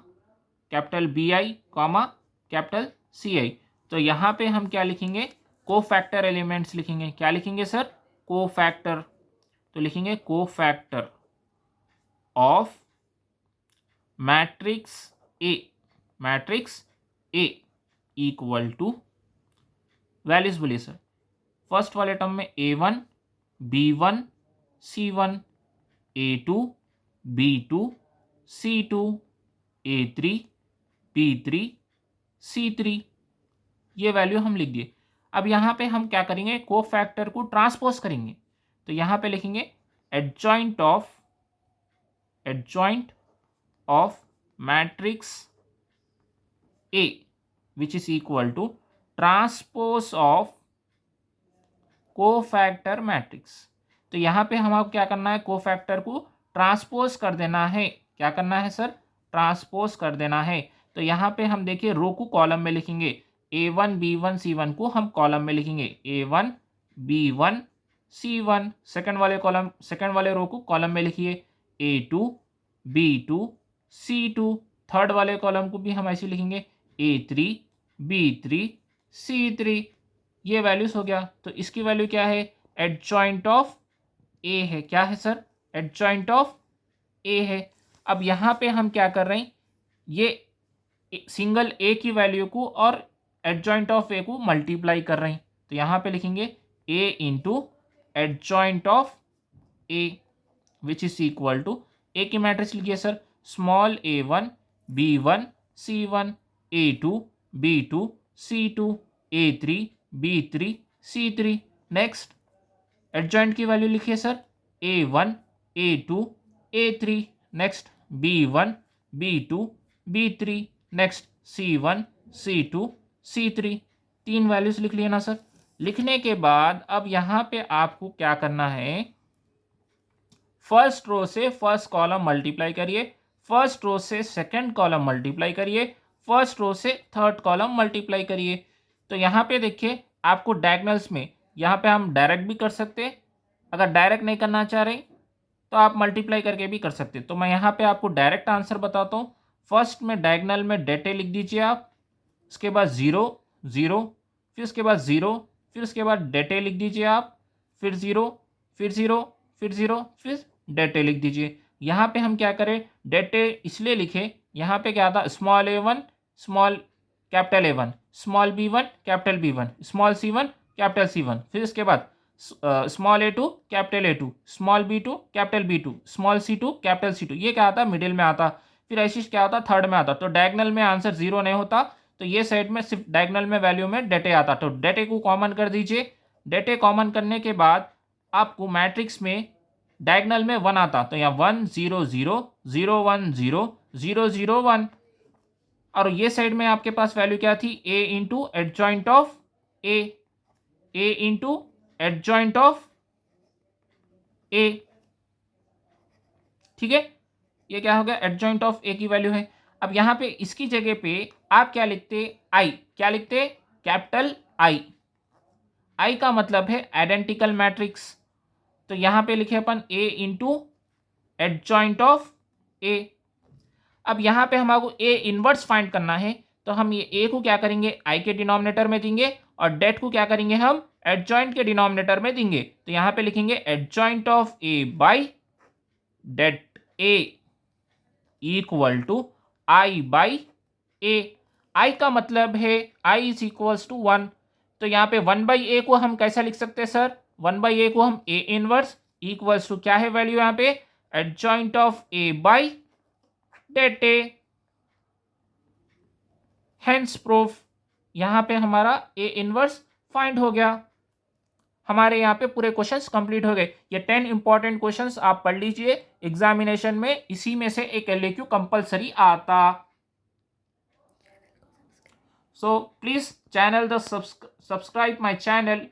capital BI comma capital CI। तो यहाँ पे हम क्या लिखेंगे, कोफैक्टर एलिमेंट्स लिखेंगे। क्या लिखेंगे सर, कोफैक्टर। तो लिखेंगे cofactor of matrix A equal to values बोलिए सर, फर्स्ट वाले टर्म में A1 B1 C1 A2 B2 C2 A3 B3 C3, ये वैल्यू हम लिख दिए। अब यहाँ पे हम क्या करेंगे, को फैक्टर को ट्रांसपोज करेंगे। तो यहाँ पे लिखेंगे adjoint of matrix a which is equal to transpose of cofactor matrix. तो यहाँ पे हम क्या करना है, कोफैक्टर को ट्रांसपोज कर देना है। क्या करना है सर, ट्रांसपोज कर देना है। तो यहाँ पे हम देखिए रो को कॉलम में लिखेंगे, A1 B1 C1 को हम कॉलम में लिखेंगे, A1 B1 C1। सेकंड वाले रो को कॉलम में लिखिए, A2 B2 C2। थर्ड वाले कॉलम को भी हम ऐसे लिखेंगे, A3 B3 C3। ये वैल्यूज हो गया। तो इसकी वैल्यू क्या है, एडजॉइंट ऑफ ए है। क्या है सर, एडजॉइंट ऑफ ए है। अब यहाँ पे हम क्या कर रहे हैं, ये सिंगल ए की वैल्यू को और एडजॉइंट ऑफ ए को मल्टीप्लाई कर रहे हैं। तो यहाँ पे लिखेंगे a into adjoint of a which is equal to, a की मैट्रिक्स लिखिए sir, small A1 B1 C1 A2 B2 C2 A3 B3 C3। Next adjoint की वैल्यू लिखिए sir, A1 A2 A3। Next B1 B2 B3। Next C1 C2 C3। तीन वैल्यूज लिख लिए ना सर। लिखने के बाद अब यहाँ पे आपको क्या करना है, फर्स्ट रो से फर्स्ट कॉलम मल्टीप्लाई करिए, फर्स्ट रो से सेकंड कॉलम मल्टीप्लाई करिए, फर्स्ट रो से थर्ड कॉलम मल्टीप्लाई करिए। तो यहाँ पे देखिए आपको डायगोनल्स में, यहाँ पे हम डायरेक्ट भी कर सकते हैं, अगर डायरेक्ट नहीं करना चाह रहे तो आप मल्टीप्लाई करके भी कर सकते हैं। तो मैं यहाँ पे आपको डायरेक्ट आंसर बताता हूँ। फर्स्ट में डायगोनल में डेटे लिख दीजिए आप, उसके बाद 0 0, फिर उसके बाद 0, फिर उसके बाद डेटे लिख दीजिए आप, फिर 0 फिर 0 फिर 0 फिर डेटे लिख दीजिए। यहाँ पे हम क्या करें, डेटे इसलिए लिखे, यहाँ पे क्या था, small A1 small capital A1, small B1 capital B1, small C1 capital C1, फिर इसके बाद small A2 capital A2, small B2 capital B2, small C2 capital C2। ये क्या आता, मिडिल में आता। फिर ऐसे क्या होता, थर्ड में आता। तो डायगोनल में आंसर 0 नहीं होता, तो ये साइड में सिर्फ डायगोनल में वैल्यू में डेटे आता। तो डेटे को कॉमन कर दीजिए। डेटे कॉमन करने के बाद आपको मैट्रिक्स में डायगोनल में 1 आता। तो यहाँ 1 0 0 0 1 0 0 0 1। और ये साइड में आपके पास वैल्यू क्या थी, a into adjoint of a into adjoint of a. ठीक है, ये क्या हो गया, एडजॉइंट ऑफ ए की वैल्यू है। अब यहाँ पे इसकी जगह पे आप क्या लिखते, आई। क्या लिखते, कैपिटल आई। आई का मतलब है आइडेंटिकल मैट्रिक्स। तो यहाँ पे लिखे अपन ए इंटू एडजॉइंट ऑफ ए। अब यहाँ पे हमारे ए इनवर्स फाइंड करना है, तो हम ये ए को क्या करेंगे, आई के डिनोमिनेटर में देंगे, और डेट को क्या करेंगे, हम एडजॉइंट के डिनोमिनेटर में देंगे। तो यहाँ पे लिखेंगे adjoint of a by det a equal to I by a. I का मतलब है आई इज इक्वल्स टू 1। तो यहाँ पे 1 बाई ए को हम कैसा लिख सकते हैं सर, 1 बाई ए को हम ए इनवर्स इक्वल्स टू क्या है वैल्यू यहाँ पे, adjoint of a by det a. Hence proof, यहाँ पे हमारा ए इनवर्स फाइंड हो गया। हमारे यहाँ पे पूरे क्वेश्चंस कंप्लीट हो गए। ये 10 इंपॉर्टेंट क्वेश्चंस आप पढ़ लीजिए एग्जामिनेशन में, इसी में से एक LAQ कंपलसरी आता। So please channel the subscribe my channel